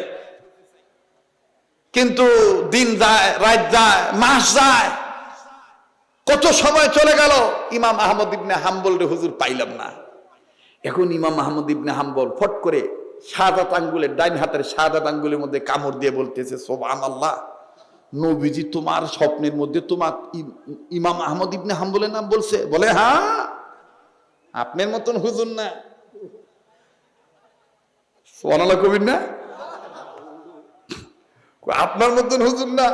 কিন্তু দিন যায়, রাত যায়, মাস যায়, কত সময় চলে গেল, ইমাম আহমদ ইবনে হাম্বল রে হুজুর পাইলাম না। এখন ইমাম আহমদ ইবনে হাম্বল ফট করে শাহাদাত আঙ্গুলের, ডাইন হাতের শাহাদাত আঙ্গুলের মধ্যে কামড় দিয়ে বলতেছে সুবহানাল্লাহ, নবীজি তোমার স্বপ্নের মধ্যে তোমার ইমাম আহমদ ইবনে হাম্বলের নাম বলছে? বলে হ্যাঁ, আপনার মতন হুজুর না। সুবহানাল্লাহ কবির না? আপনার মতন হুজুর না,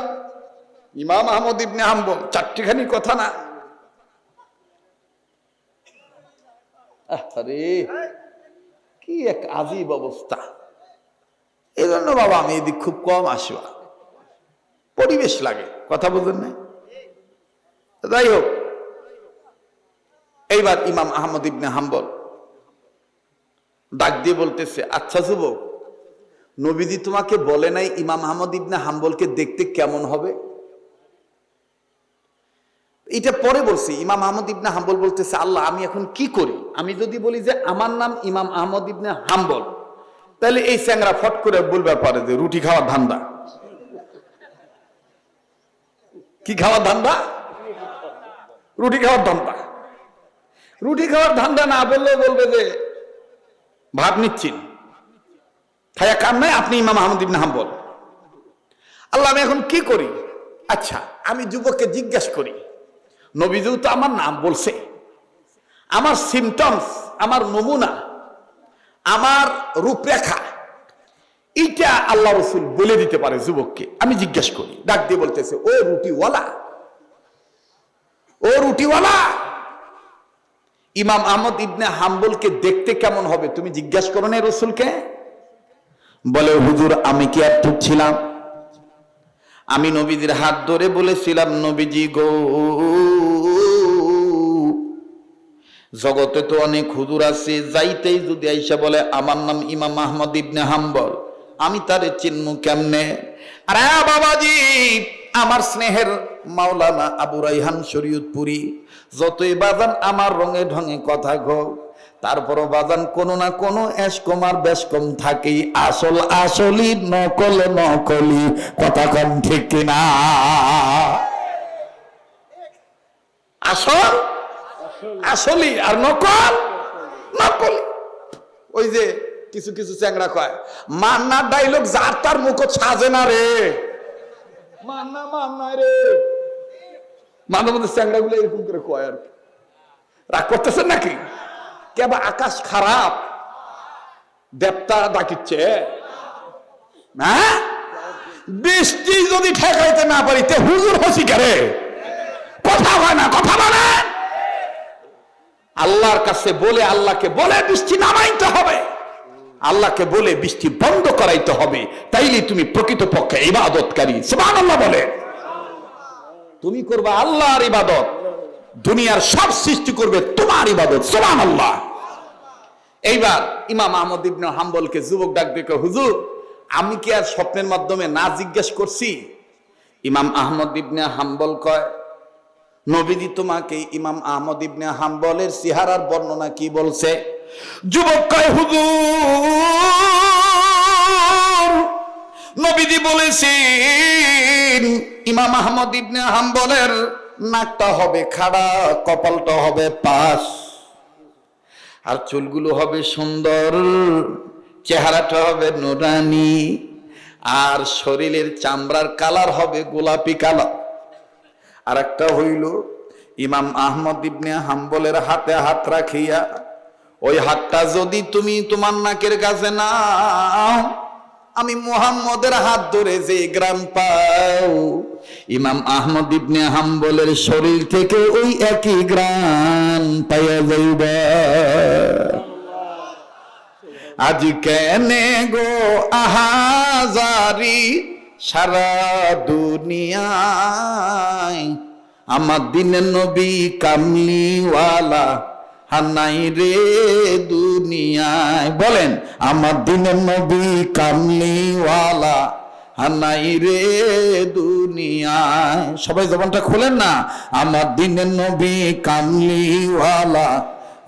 ইমাম আহমদ ইবনে হাম্বল। চারটিখানি কথা না। আরে কি এক আজীব অবস্থা। এই জন্য বাবা আমি এদিক খুব কম আসবা, পরিবেশ লাগে, কথা বলবেন না। যাই হোক, এইবার ইমাম আহমদ ইবনে হাম্বল ডাক দিয়ে বলতেছে, আচ্ছা যুবক, নবীজি তোমাকে বলে নাই ইমাম আহমদ ইবনে হাম্বলকে দেখতে কেমন হবে? এটা পরে বলছি। ইমাম আহমদ ইবনে হাম্বল বলতেছে, আল্লাহ আমি এখন কি করি? আমি যদি বলি যে আমার নাম ইমাম আহমদ ইবনে হাম্বল, তাহলে এই চ্যাংরা ফট করে বলবে পারে যে রুটি খাওয়ার ধান্দা। কি খাওয়ার ধান্দা? রুটি খাওয়ার ধান্দা। রুটি খাওয়ার ধান্দা না বললে বলবে যে ভাত নিচ্ছেন, খায়া কাম নাই, আপনি ইমাম আহমদ ইবনে হাম্বল। আল্লাহ আমি এখন কি করি? আচ্ছা আমি যুবককে জিজ্ঞাসা করি, নবীজিও তো আমার নাম বলছে, আমার সিমটমস, আমার নমুনা, আমার রূপরেখা, এইটা আল্লাহ রসুল বলে দিতে পারে যুবককে। আমি জিজ্ঞাসা করি। ডাক দিয়ে বলতেছে, ও রুটিওয়ালা, ও রুটিওয়ালা, ইমাম আহমদ ইবনে হাম্বলকে দেখতে কেমন হবে তুমি জিজ্ঞাসা করো না রসুলকে? বলে হুজুর আমি কি আর চুপ ছিলাম? আমি নবীজির হাত ধরে বলেছিলাম, নবীজি গো, জগতে তো অনেক হুজুর আছে, যাইতেই যদি আইসা বলে আমার নাম ইমাম আহমদ ইবনে হাম্বল, আমি তারে চিনমু কেমনে? আরে বাবাজি, আমার স্নেহের মাওলানা আবু রাইহান শরীয়তপুরি, যতই বাজান আমার রঙে ঢঙে কথা গো, তারপরও বাজান কোনো না কোনো এসকম আর বেশকম থাকেই। আসল আসলি, নকল নকলি, কথা কম ঠিক কিনা? আসল আসলি আর নকল নকলি। ওই যে কিছু কিছু চ্যাংরা কয়, মান্নার ডাইলগ যার তার মুখ সাজে না রে, মান্না মান্না রে। মাঝে মধ্যে চ্যাংরা গুলো এরকম করে কয় আর কি। রাগ করতেছেন নাকি? কেবা আকাশ খারাপ, দেবতা ডাকিচ্ছে, হ্যাঁ? বৃষ্টি যদি ঠেকাইতে না পারি তে হুজুর হসি করে কথা হয় না, কথা বলে আল্লাহর কাছে বলে, আল্লাহকে বলে বৃষ্টি নামাইতে হবে, আল্লাহকে বলে বৃষ্টি বন্ধ করাইতে হবে, তাইলে তুমি প্রকৃতপক্ষে ইবাদতকারী। সুবহানাল্লাহ বলে। তুমি করবা আল্লাহর ইবাদত, দুনিয়ার সব সৃষ্টি করবে তোমার ইবাদত। সুবহানাল্লাহ। এইবার ইমাম আহমদ ইবনে হাম্বলকে যুবক ডাক দেখে, হুজুর আমি কি আর স্বপ্নের মাধ্যমে না জিজ্ঞেস করছি? ইমাম আহমদ ইবনে হাম্বল কয়, নবীজি তোমাকে ইমাম আহমদ ইবনে হাম্বলের চেহারার বর্ণনা কি বলছে? যুবক কয়, হুজুর নবীজি বলেছেন ইমাম আহমদ ইবনে হাম্বলের নাকটা হবে খাড়া, কপালটা হবে পাশ, আর চুলগুলো হবে সুন্দর, চেহারাটা হবে নুরানি, আর শরীরের চামড়ার কালার হবে গোলাপি কালার। আর একটা হইল ইমাম আহমদ ইবনে হাম্বলের হাতে হাত রাখিয়া, ওই হাতটা যদি তুমি তোমার নাকের কাছে নাও, আমি মুহাম্মদের হাত ধরে যে গ্রাম পাও, ইমাম আহমদ ইবনে হাম্বলের শরীর থেকে ওই একই গ্রাম পাইয়া যাইবা। আজ কেনে গো আহাজারি সারা দুনিয়ায়, আমার দিনের নবী কামলিওয়ালা হানাই রে দুনিয়ায়। বলেন, আমার দিনের নবী কামলিওয়ালা হানাই রে দুনিয়ায়। সবাই জবানটা খুলেন না, আমার দিনের নবী কামলিওয়ালা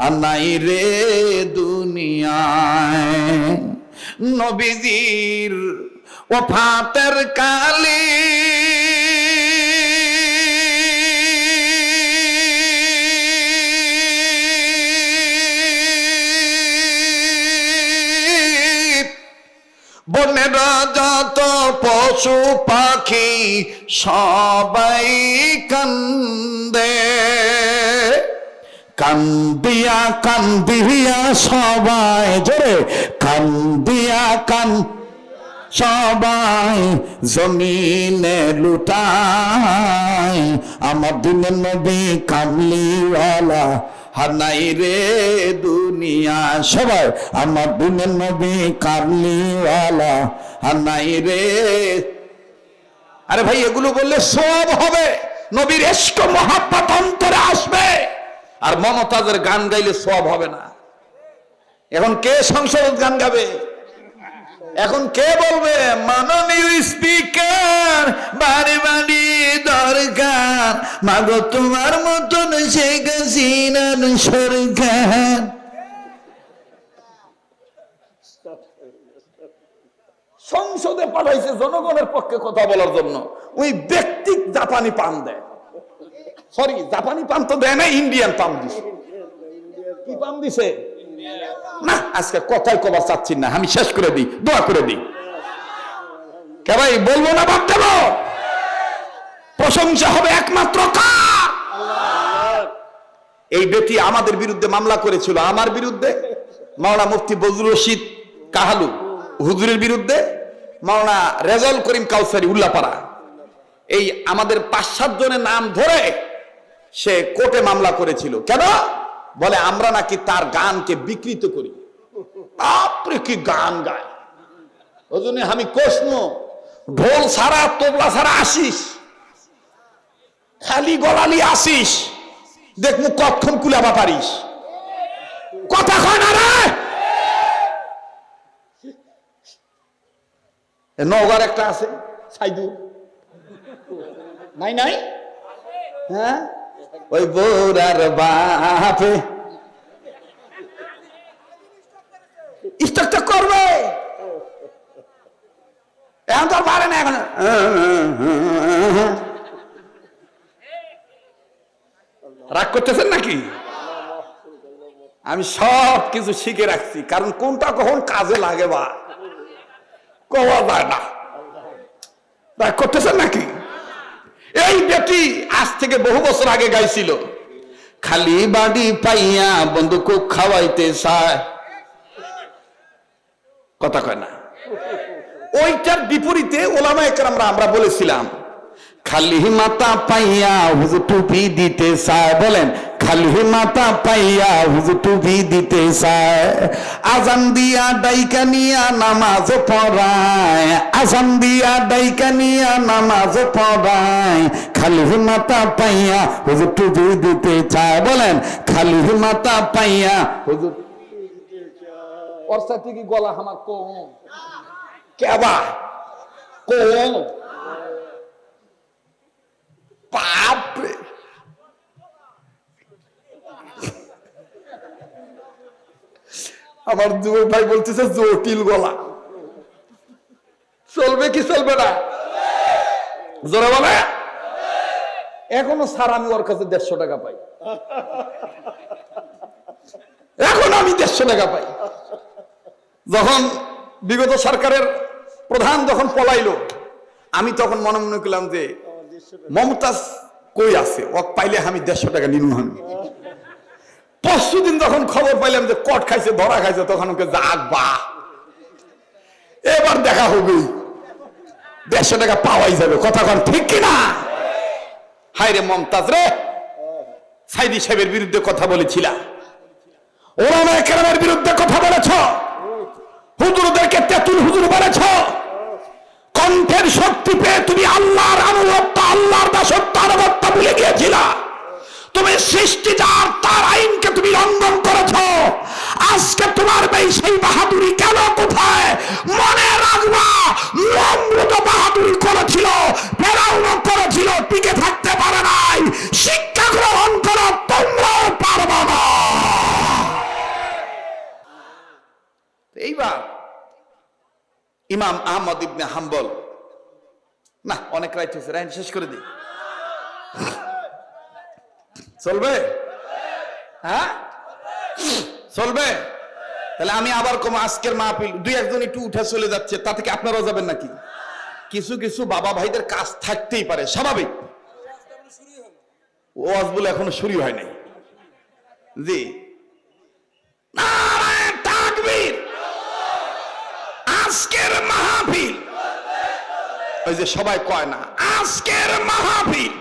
হানাই রে দুনিয়ায়। নবীজির ওফাতের কালে বনের যত পশু পাখি সবাই কান্দে, কান্দিয়া কান্দিয়া সবাই, জোরে কান্দিয়া সবাই জমিনে লুটায়, আমার দিনের নবী কামলিওয়ালা হানাই রে দুনিয়া। সবাই আমার দিনের নবী কামলিওয়ালা হানাই রে। আরে ভাই, এগুলো বললে সব হবে, নবীর ইশক মহব্বত অন্তরে আসবে, আর মমতাজের গান গাইলে সব হবে না। এখন কে সংসদ গান গাবে? এখন কে বলবে মাননীয় স্পিকার বাড়ি বাড়ি দরকার, মাগো তোমার মতন শেখ হাসিনার সরকার। সংসদে পাঠাইছে জনগণের পক্ষে কথা বলার জন্য, ওই ব্যক্তি জাপানি পান দেয়। সরি, জাপানি পান তো দেয় না, ইন্ডিয়ান পান দিছে। কি পান দিছে? না, আজকে কথাই কবার চাচ্ছি না, আমি শেষ করে দিই, দোয়া করে দিই। কে ভাই বলবো না, বাদ দেব? প্রশংসা হবে একমাত্র কার? এই বেটি আমাদের বিরুদ্ধে মামলা করেছিল, আমার বিরুদ্ধে, মাওলানা মুফতি বজলুর রশিদ কাহালু হুজুরের বিরুদ্ধে, মাওলানা রেজাউল করিম কাউসারি উল্লাপাড়া, এই আমাদের 5-7 জনের নাম ধরে সে কোর্টে মামলা করেছিল। কেন? বলে আমরা নাকি তার গানকে বিকৃত করি। আপনি কি গান গায়? ওই জন্য আমি প্রশ্ন, ঢোল ছাড়া তবলা ছাড়া আসিস, খালি গলালি আসিস, দেখমু কতক্ষণ কুলাবা পারিস। কথা কয় না রে? নওগাঁর একটা আছে সাইদু, নাই নাই? হ্যাঁ, ওই বৌরার বাপে স্টকটা করবে, এখন তো পারে না। এখন রাগ করতেছেন নাকি? আমি সব কিছু শিখে রাখছি, কারণ কোনটা কখন কাজে লাগে বা কওয়া যায় না। রাগ করতেছেন নাকি? এই বেটি আজ থেকে বহু বছর আগে গাইছিল, খালি বাড়ি পাইয়া বন্ধুক খাওয়াইতে চায়। কথা কয় না? ওইটার বিপরীতে ওলামায়ে কেরামরা আমরা বলেছিলাম, খালি মাথা পাইয়া হুজুর টুপি দিতে চায়। বলেন, খালি মাথা পাইয়া হুজুর টুপি দিতে চায়। আজান দিয়া ডাইকা নিয়া নামাজ পড়ায়, আজান দিয়া ডাইকা নিয়া নামাজ পড়ায়, খালি মাথা পাইয়া হুজুর টুপি দিতে চায়। বলেন, খালি মাথা পাইয়া হুজুর। ওর সাথে কি গলা আমার কম কেবা কম? বাপরে, আমার যুবক ভাই বলতেছে জটিল গলা। চলবে কি চলবে না? জোরে বলে। এখনো স্যার আমি ওর কাছে 150 টাকা পাই, এখন আমি 150 টাকা পাই। যখন বিগত সরকারের প্রধান যখন পলাইলো, আমি তখন মনে মনে করলাম যে মমতাজ কই আছে, ও পাইলে আমি 150 টাকা নিনু। আমি পরশুদিন যখন খবর পাইলাম যে কট খাইছে, ধরা খাইছে, তখন ওকে যাক বা এবার দেখা হবে, 150 টাকা পাওয়াই যাবে। কথা কন ঠিক কিনা? হায় রে মমতাজ রে, সাইদি সাহেবের বিরুদ্ধে কথা বলেছিলা, ওলামায়ে কেরামের বিরুদ্ধে কথা বলেছ, হুজুরদেরকে তেতুল হুজুর বলেছ, কণ্ঠের শক্তি পেয়ে তুমি আল্লাহর আনুগত্য, আল্লাহর দাসত্ব আনুগত্য ভুলে গিয়েছিলা। তুমি সৃষ্টি যার তার আইনকে তুমি লঙ্ঘন করেছ। আজকে তোমার সেই বাহাদুরি কেন কোথায়? মনে রাখবা, নমরুদ বাহাদুরি করেছিল, ফেরাউনও করেছিল, টিকে থাকতে পারে নাই। শিক্ষা গ্রহণ করো, তোমরাও পারবে না। এইবার ইমাম আহমদ ইবনে হাম্বল, না অনেক রাইট হয়েছে, রাইন শেষ করে দিই, চলবে? হ্যাঁ চলবে? তাহলে আমি আবার কম, আজকের মাহফিল 2-1 একটু উঠে চলে যাচ্ছে, তা থেকে আপনারাও যাবেন নাকি? কিছু কিছু বাবা ভাইদের কাজ থাকতেই পারে, স্বাভাবিক। ওয়াজ বলে এখনো শুরু হয় নাই। জি, নারায়ে তাকবীর। আজকের মাহফিল, ওই যে সবাই কয় না আজকের মাহফিল,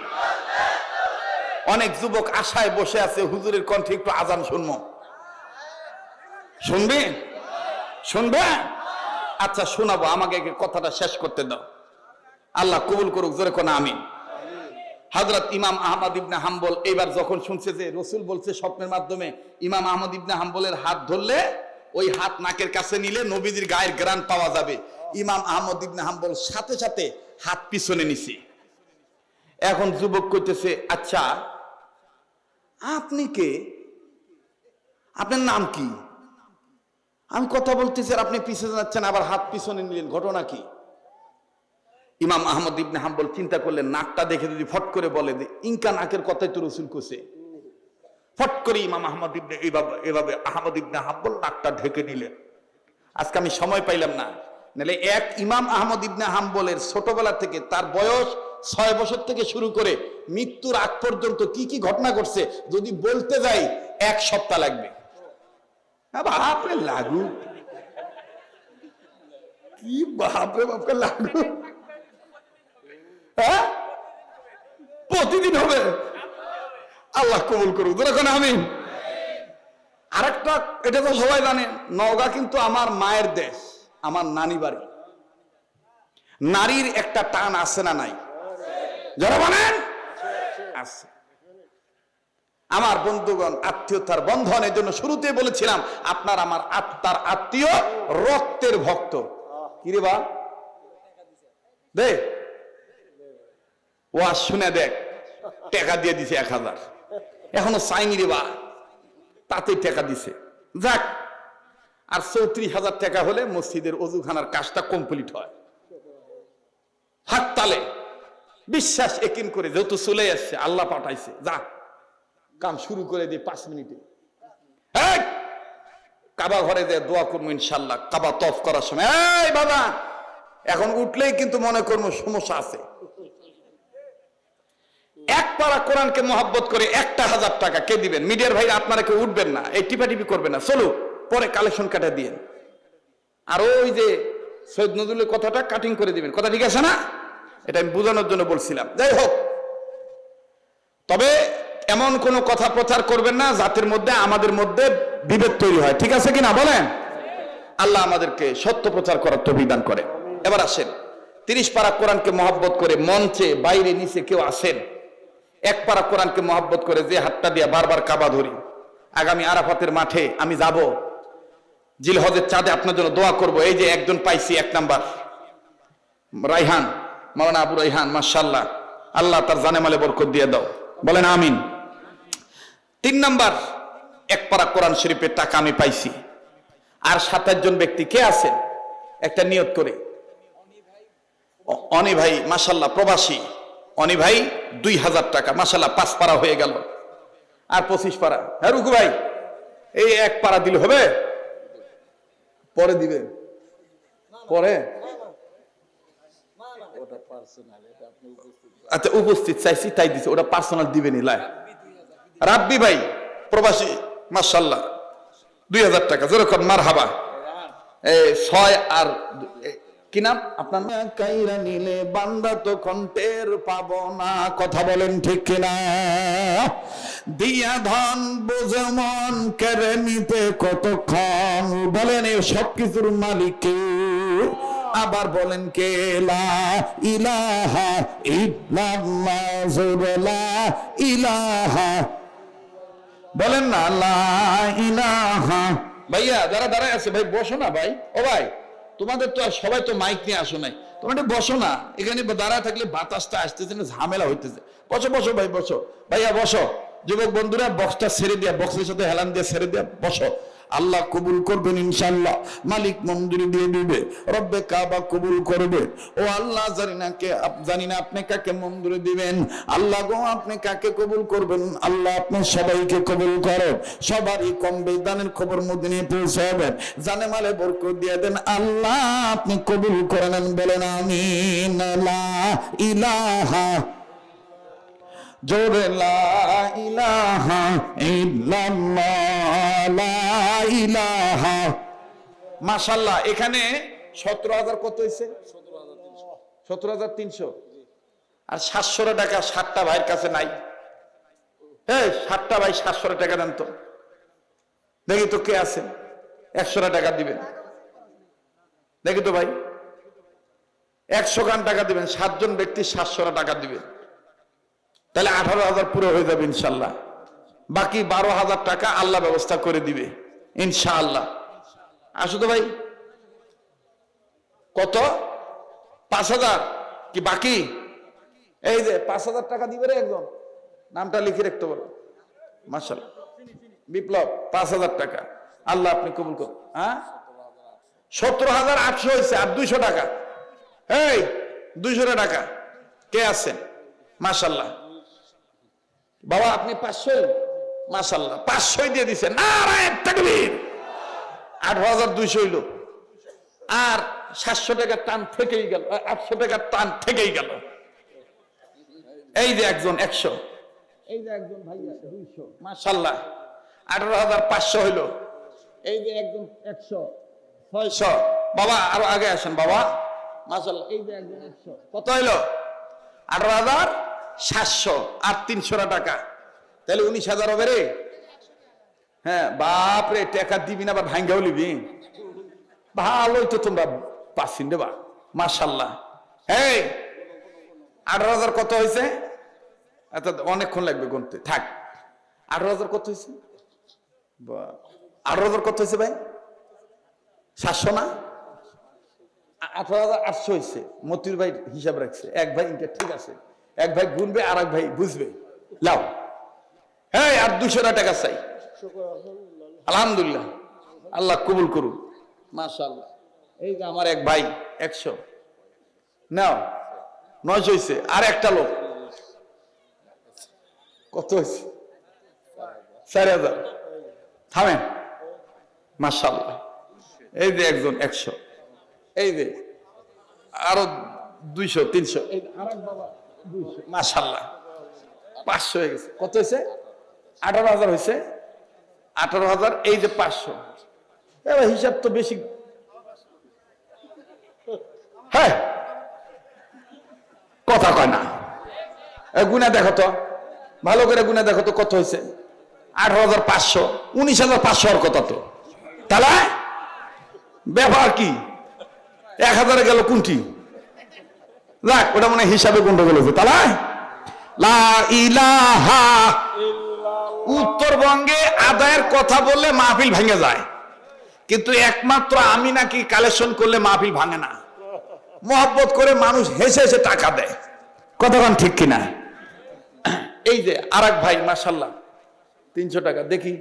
অনেক যুবক আশায় বসে আছে হুজুরের কণ্ঠে একটু আজান শুনবো। শুনবে? শুনবে? আচ্ছা শোনাবো, আমাকে কথাটা শেষ করতে দাও। আল্লাহ কবুল করুক, জোরে কোন আমিন। হযরত ইমাম আহমদ ইবনে হাম্বল এইবার যখন শুনছে যে রাসূল বলছে স্বপ্নের মাধ্যমে ইমাম আহমদ ইবনে হাম্বলের হাত ধরলে, ওই হাত নাকের কাছে নিলে নবীজির গায়ের ঘ্রাণ পাওয়া যাবে, ইমাম আহমদ ইবনে হাম্বল সাথে সাথে হাত পিছনে নিছে। এখন যুবক কইতেছে, আচ্ছা আপনি কে? আপনার নাম কি? আমি কথা বলতেছি আর আপনি পিছনে যাচ্ছেন, আবার হাত পিছনে নিলেন, ঘটনা কি? ইমাম আহমদ ইবনে হাম্বল চিন্তা করলেন, নাকটা দেখে যদি ফট করে বলে যে ইনকা নাকের কথাই তো রাসূল কইছে, ফট করে ইমাম আহমদ ইবনে এভাবে আহমদ ইবনে হাম্বল নাকটা ঢেকে নিলেন। আজকে আমি সময় পাইলাম না, নাহলে এক ইমাম আহমদ ইবনে হাম্বলের ছোটবেলা থেকে, তার বয়স 6 বছর থেকে শুরু করে মৃত্যুর আগ পর্যন্ত কি কি ঘটনা ঘটছে যদি বলতে যাই 1 সপ্তাহ লাগবে। বাপরে লাগু, কি বাপরে বাপরে লাগু, হ্যাঁ প্রতিদিন হবে। আল্লাহ কবুল করুক, যখন আমিন। আরেকটা, এটা তো সবাই জানে, নওগাঁ কিন্তু আমার মায়ের দেশ, আমার নানি বাড়ি। নারীর একটা টান আছে না নাই? যারা বলেন আছে। আমার বন্ধুগণ, আত্মীয়তার বন্ধন, এর জন্য শুরুতে বলেছিলাম আপনার আমার আত্মার আত্মীয়, রক্তের ভক্ত। কি রে বা দে, ওয়াজ শুনে দেখ, টাকা দিয়ে দিছে 1000, এখনো চাইনি রে বা, তাতে টাকা দিছে। যাক, আর 34,000 টাকা হলে মসজিদের অজুখানার কাজটা কমপ্লিট হয়। হাত তালে বিশ্বাস একিন করে, যেহেতু চলে আসছে, আল্লাহ পাঠাইছে, যা কাম শুরু করে দিয়ে 5 মিনিটে কাবা ঘরে যে দোয়া করবো ইনশাল্লাহ। কাবা তফ করার সময়, এই বাবা এখন উঠলেই কিন্তু মনে করবো সমস্যা আছে। 1 পারা কোরআনকে মহব্বত করে 1,000 টাকা কে দিবেন? মিডিয়ার ভাই আপনারা কেউ উঠবেন না, এই টিপাটিপি করবেন না, চলো পরে কালেকশন কাটা দিয়েন। আর ওই যে সৈয়দ নজরুলের কথাটা কাটিং করে দিবেন, কথা ঠিক আছে না? এটা আমি বোঝানোর জন্য বলছিলাম। যাই হোক, তবে এমন কোন কথা প্রচার করবেন না যাদের মধ্যে আমাদের মধ্যে বিভেদ তৈরি হয়, ঠিক আছে কিনা বলেন? আল্লাহ আমাদেরকে সত্য প্রচার করার তৌফিক দান করে। এবার আসেন, 30 পারা কোরআনকে মহব্বত করে মঞ্চে বাইরে নিচে কেউ আসেন, 1 পারা কোরআনকে মহব্বত করে যে হাতটা দিয়ে বারবার কাবা ধরি, আগামী আরাফাতের মাঠে আমি যাব, জিলহজের চাঁদে আপনার জন্য দোয়া করব। এই যে একজন পাইছি, 1 নাম্বার রাইহান, মাওলানা আবু রাইহান, মাশাআল্লাহ, আল্লাহ তার জানে মালে বরকত দিয়ে দাও, বলেন আমিন। 3 নাম্বার 1 পারা কোরআন শরীফের টাকা আমি পাইছি। আর 27 জন ব্যক্তি কে আছেন একটা নিয়ত করে? অনি ভাই মাশাআল্লাহ, প্রবাসী অনি ভাই 2000 টাকা, মাশাআল্লাহ 5 পারা হয়ে গেল। আর 25 পারা, হ্যাঁ রুকু ভাই, এই 1 পারা দিলে হবে? পরে দিবেন, পরে আচ্ছা উপস্থিত চাইছি তাই দিছে, ওটা পার্সোনাল দিবেনি। লাই রাব্বি ভাই প্রবাসী, মাশাআল্লাহ 2000 টাকা, যেরকম মারহাবা। ছয় আর কি নাম আপনার? কাইরা নিলে বান্দা তো কণ্ঠের পাবো না, কথা বলেন ঠিক কিনা? দিয়া ধন বোঝে মন কেড়ে নিতে কতক্ষণ, বলেন এই সবকিছুর মালিক কে? আবার বলেন কে? লা ইলাহা ইল্লাল্লাহ, লা ইলাহা, বলেন না লা ইলাহা। ভাইয়া যারা দাঁড়ায় আছে ভাই বসো না ভাই। ও ভাই তোমাদের তো আর সবাই তো মাইক নিয়ে আসো নাই, তোমরা একটু বসো না। এখানে দাঁড়ায় থাকলে বাতাসটা আসতেছে না, ঝামেলা হইতেছে। বসো বসো ভাই বসো। ভাইয়া বসো। যুবক বন্ধুরা বক্সটা ছেড়ে দিয়া, বক্সের সাথে হেলান দিয়ে ছেড়ে দিয়া বসো। আল্লাহ কবুল করবেন ইনশাআল্লাহ। মালিক মঞ্জুরি দিয়ে দিবে, রব্বে কাবা কবুল করবে। ও আল্লাহ জানি না আপনি কাকে মঞ্জুরি দিবেন। আল্লাহ গো আপনি কাকে কবুল করবেন? আল্লাহ আপনি সবাইকে কবুল করেন। সবারই কম বেদানের খবর মদিনায় পৌঁছাবেন, জানে মালে বরকত দিয়ে দেন। আল্লাহ আপনি কবুল করে নেন, বলেন আমিন। লা ইলাহা, জোরে লা ইলাহা ইল্লাল্লাহ, লা ইলাহা। মাশাআল্লাহ। এখানে 17,000 কত হয়েছে? 17,300। আর 700 টাকা 7টা ভাইয়ের কাছে নাই। এই 7টা ভাই 700 টাকা দেন তো, দেখি তো কে আছে 100 টাকা দিবেন। দেখি তো ভাই 100 গান টাকা দিবেন। 7 জন ব্যক্তি 700 টাকা দিবেন, তাহলে 18,000 পুরো হয়ে যাবে ইনশাল্লাহ। বাকি 12,000 টাকা আল্লাহ ব্যবস্থা করে দিবে ইনশাআল্লাহ। আসো তো ভাই। কত? 5,000 কি বাকি? এই যে 5,000 টাকা দিবে রে একজন, নামটা লিখে রাখতে বলো। মাশাআল্লাহ। বিপ্লব 5,000 টাকা আল্লাহ আপনি কবুল করুন। হ্যাঁ 17,800 হয়েছে। আর 200 টাকা, এই 200 টাকা কে আছেন? মাশাআল্লাহ। বাবা আপনি 500, মাশাআল্লাহ 500 দিয়ে দিচ্ছেন। নারায়ে তাকবীর। 18,200 হইল। আর 700 টাকার টান থেকেই গেল, 800 টাকার টান থেকেই গেল। এই যে একজন 100, এই যে একজন ভাইয়া 200, মাশাআল্লাহ 18,500 হইল। এই যে একজন 100, 600। বাবা আরো আগে আসেন বাবা, মাশাআল্লাহ। এই যে একজন 100, কত হইল? 18,700 আর 300 টাকা, তাহলে 19,000 হবে রে। হ্যাঁ বাপ রে, টাকা দিবি না আবার ভাঙ্গাও লিবি। ভালোই তো তোমরা পাচ্ছিন রে বা, মাশাআল্লাহ। এই 18,000 কত হয়েছে? অনেকক্ষণ লাগবে গুনতে, থাক। 18,000 কত হয়েছে? 18,000 কত হয়েছে ভাই? 700 না? 18,800 হয়েছে। মতির ভাই হিসাব রাখছে, এক ভাই এটা ঠিক আছে, এক ভাই গুনবে আর এক ভাই বুঝবে। লাও হ্যাঁ, আর 200 টাকা চাই। আলহামদুলিল্লাহ, আল্লাহ কবুল করুন। মাশাআল্লাহ। এই যে আমার এক ভাই 100 নাও, 900 হয়েছে। আর একটা লোক কত হয়েছে? 4,000। থামেন, মাশাআল্লাহ। এই যে একজন 100, এই যে আরো 200, 300, এই আরেক বাবা 200, মাশাআল্লাহ 500 হয়ে গেছে। কত হয়েছে? 18,000 হয়েছে। 18,000, এই যে 500। এবার হিসাব তো বেশি। হ্যাঁ কথা কয় না, গুনা দেখো তো, ভালো করে গুনা দেখো তো কত হয়েছে? 18,500, 19,500 আর কত তো, তাহলে ব্যাপার কি? 1,000 গেল কোনটি? যাক, ওটা মনে হিসাবে গন্ডগোল হয়েছে। তাহলে লা ইলাহা, উত্তরবঙ্গে আদায়ের কথা বললে মাহফিল ভেঙে যায়, কিন্তু একমাত্র আমি নাকি কালেকশন করলে মাহফিল ভাঙে না। মহব্বত করে মানুষ হেসে হেসে টাকা দেয়, কতক্ষণ ঠিক কিনা? এই যে আর এক ভাই মাশাআল্লাহ 300 টাকা, দেখি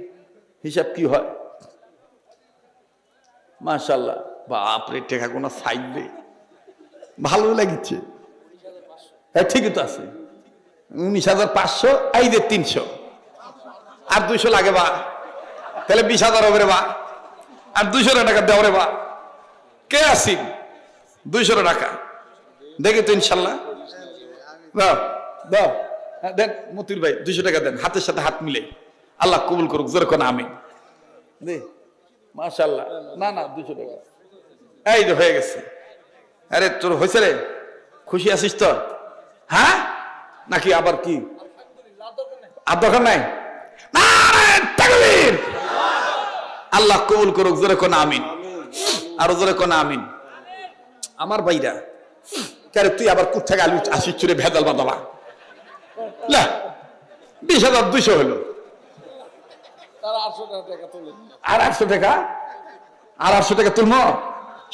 হিসাব কি হয়। মাশাআল্লাহ, বাপরে টাকা কোন সাইডে ভালো লাগিচ্ছে। ঠিকই তো আছে। 19,500, এই যে 300 আর 200 লাগে বা, তাহলে 20,000 হবে রে বা। আর 200 টাকা দেও রে বা। কে আসিন? 200 টাকা দেখি তো ইনশাল্লাহ। দাও দাও, দেন মতির ভাই 200 টাকা দেন, হাতের সাথে হাত মিলে। আল্লাহ কবুল করুক, যেরকম আমি দে। মাশাআল্লাহ। না না 200 টাকা এই যে হয়ে গেছে। আরে তোর হয়েছে রে, খুশি আছিস তো? হ্যাঁ নাকি আবার কি আর দরকার নাই? তাকবীর! আল্লাহ কবুল করুক, জোরে কোন আমিন, আরো জোরে কোন আমিন। আমার ভাইরা, কারে তুই আবার কোথা আলু আসিস চুরে ভেজাল বাঁধাবা? 20,200 হলো, আর 800 টাকা, আর 800 টাকা তুলবো।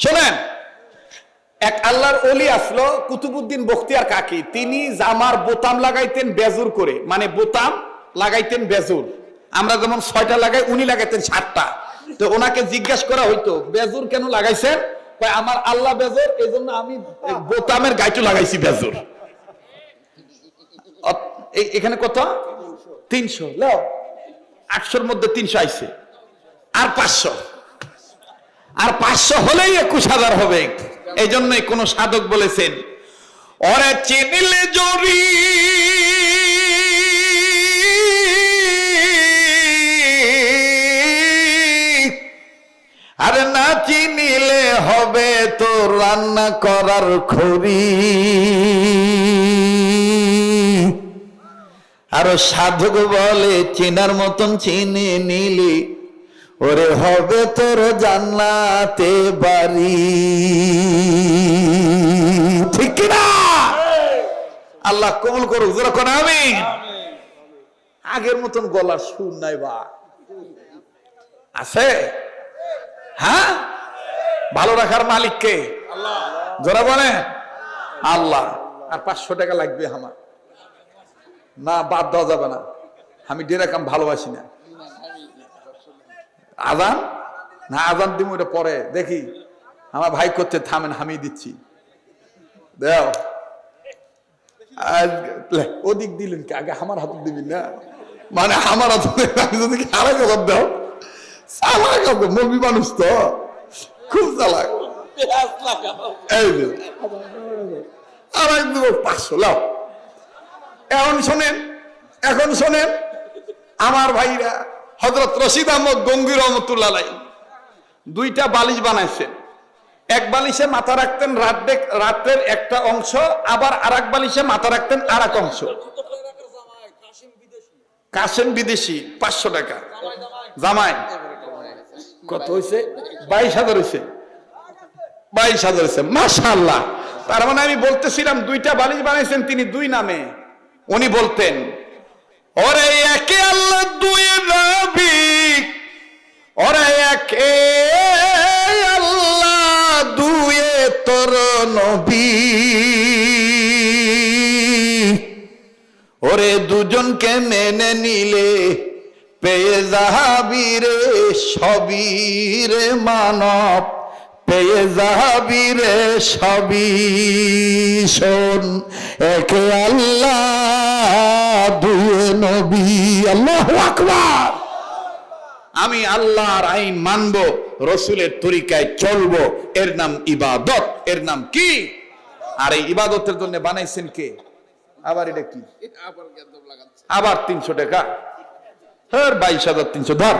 শোনেন, এক আল্লাহর ওলি আসলো কুতুবউদ্দিন বখতিয়ার কাকি। তিনি জামার বোতাম লাগাইতেন বেজুর করে, মানে বোতাম লাগাইতেন বেজুর। আমরা যেমন 6টা লাগাই, উনি লাগাইতেন 7টা। তো ওনাকে জিজ্ঞাসা করা হইতো বেজুর কেন লাগাইছেন? আমার আল্লাহ বেজুর, এই জন্য আমি বোতামের গাইটু লাগাইছি বেজুর। এখানে কত? 300। লো 800-র মধ্যে 300 আইছে, আর 500, আর 500 হলেই 21,000 হবে। এই জন্যই কোন সাধক বলেছেন, ওরে চিনিলে জরি আরে না চিনিলে হবে তো রান্না করার খড়ি। আর সাধক বলে চেনার মতন চিনে নিলি ওরে হবে তোর জান্নাতে বাড়ি। ঠিক কিনা? আল্লাহ কবুল করুক, জোরে কোন আমিন। আগের মতন গলা সুর নাই বা আছে? হ্যাঁ, ভালো রাখার মালিক কে? আল্লাহ। জোরে বলে আল্লাহ। আর 500 টাকা লাগবে আমার, না বাদ দেওয়া যাবে না। আমি ডেরা কাম ভালোবাসি না। আজান না, আজান দিব ওটা পরে দেখি। আমার ভাই করতে থামেন, আমি দিচ্ছি। দেও ওদিক দিলেন কি? আগে আমার হাত দিবি না, মানে আমার হাত আমি যদি আরেক হাত দাও। চালাক হবে, মৌলবি মানুষ তো খুব চালাক। এই যে আর এক দেব 500 লাও। এখন শোনেন, এখন শোনেন আমার ভাইরা, হযরত রশিদ আহমদ গঙ্গী রহমতুল্লাহ আলাইহি 2টা বালিশ বানাইছেন। এক বালিশে মাথা রাখতেন রাতের একটা অংশ, আবার আরেক বালিশে মাথা রাখতেন আরেক অংশ। কাশেম বিদেশি 500 টাকা জামাই। কত হয়েছে? 22,000 হয়েছে, 22,000 হয়েছে। মাশাআল্লাহ। তার মানে আমি বলতেছিলাম 2টা বালিশ বানাইছেন তিনি 2 নামে। উনি বলতেন, ওরে একে আল্লাহ দুই নবী, ওরে একে আল্লাহ দুয়ে তোর নবী, ওরে দুজনকে মেনে নিলে পেয়ে যাবি রে সবই রে মানব, পেয়ে যাবি রে সবই। শোন, একে আল্লাহ দুয়ে নবী। আল্লাহু আকবার। আমি আল্লাহর আইন মানবো, রসুলের তরিকায় চলবো, এর নাম ইবাদত। এর নাম কি? আর এই ইবাদতের জন্য বানাইছেন কে? আবার এটা কি? আবার 300 টাকা। হ্যাঁ 22,300 ধর।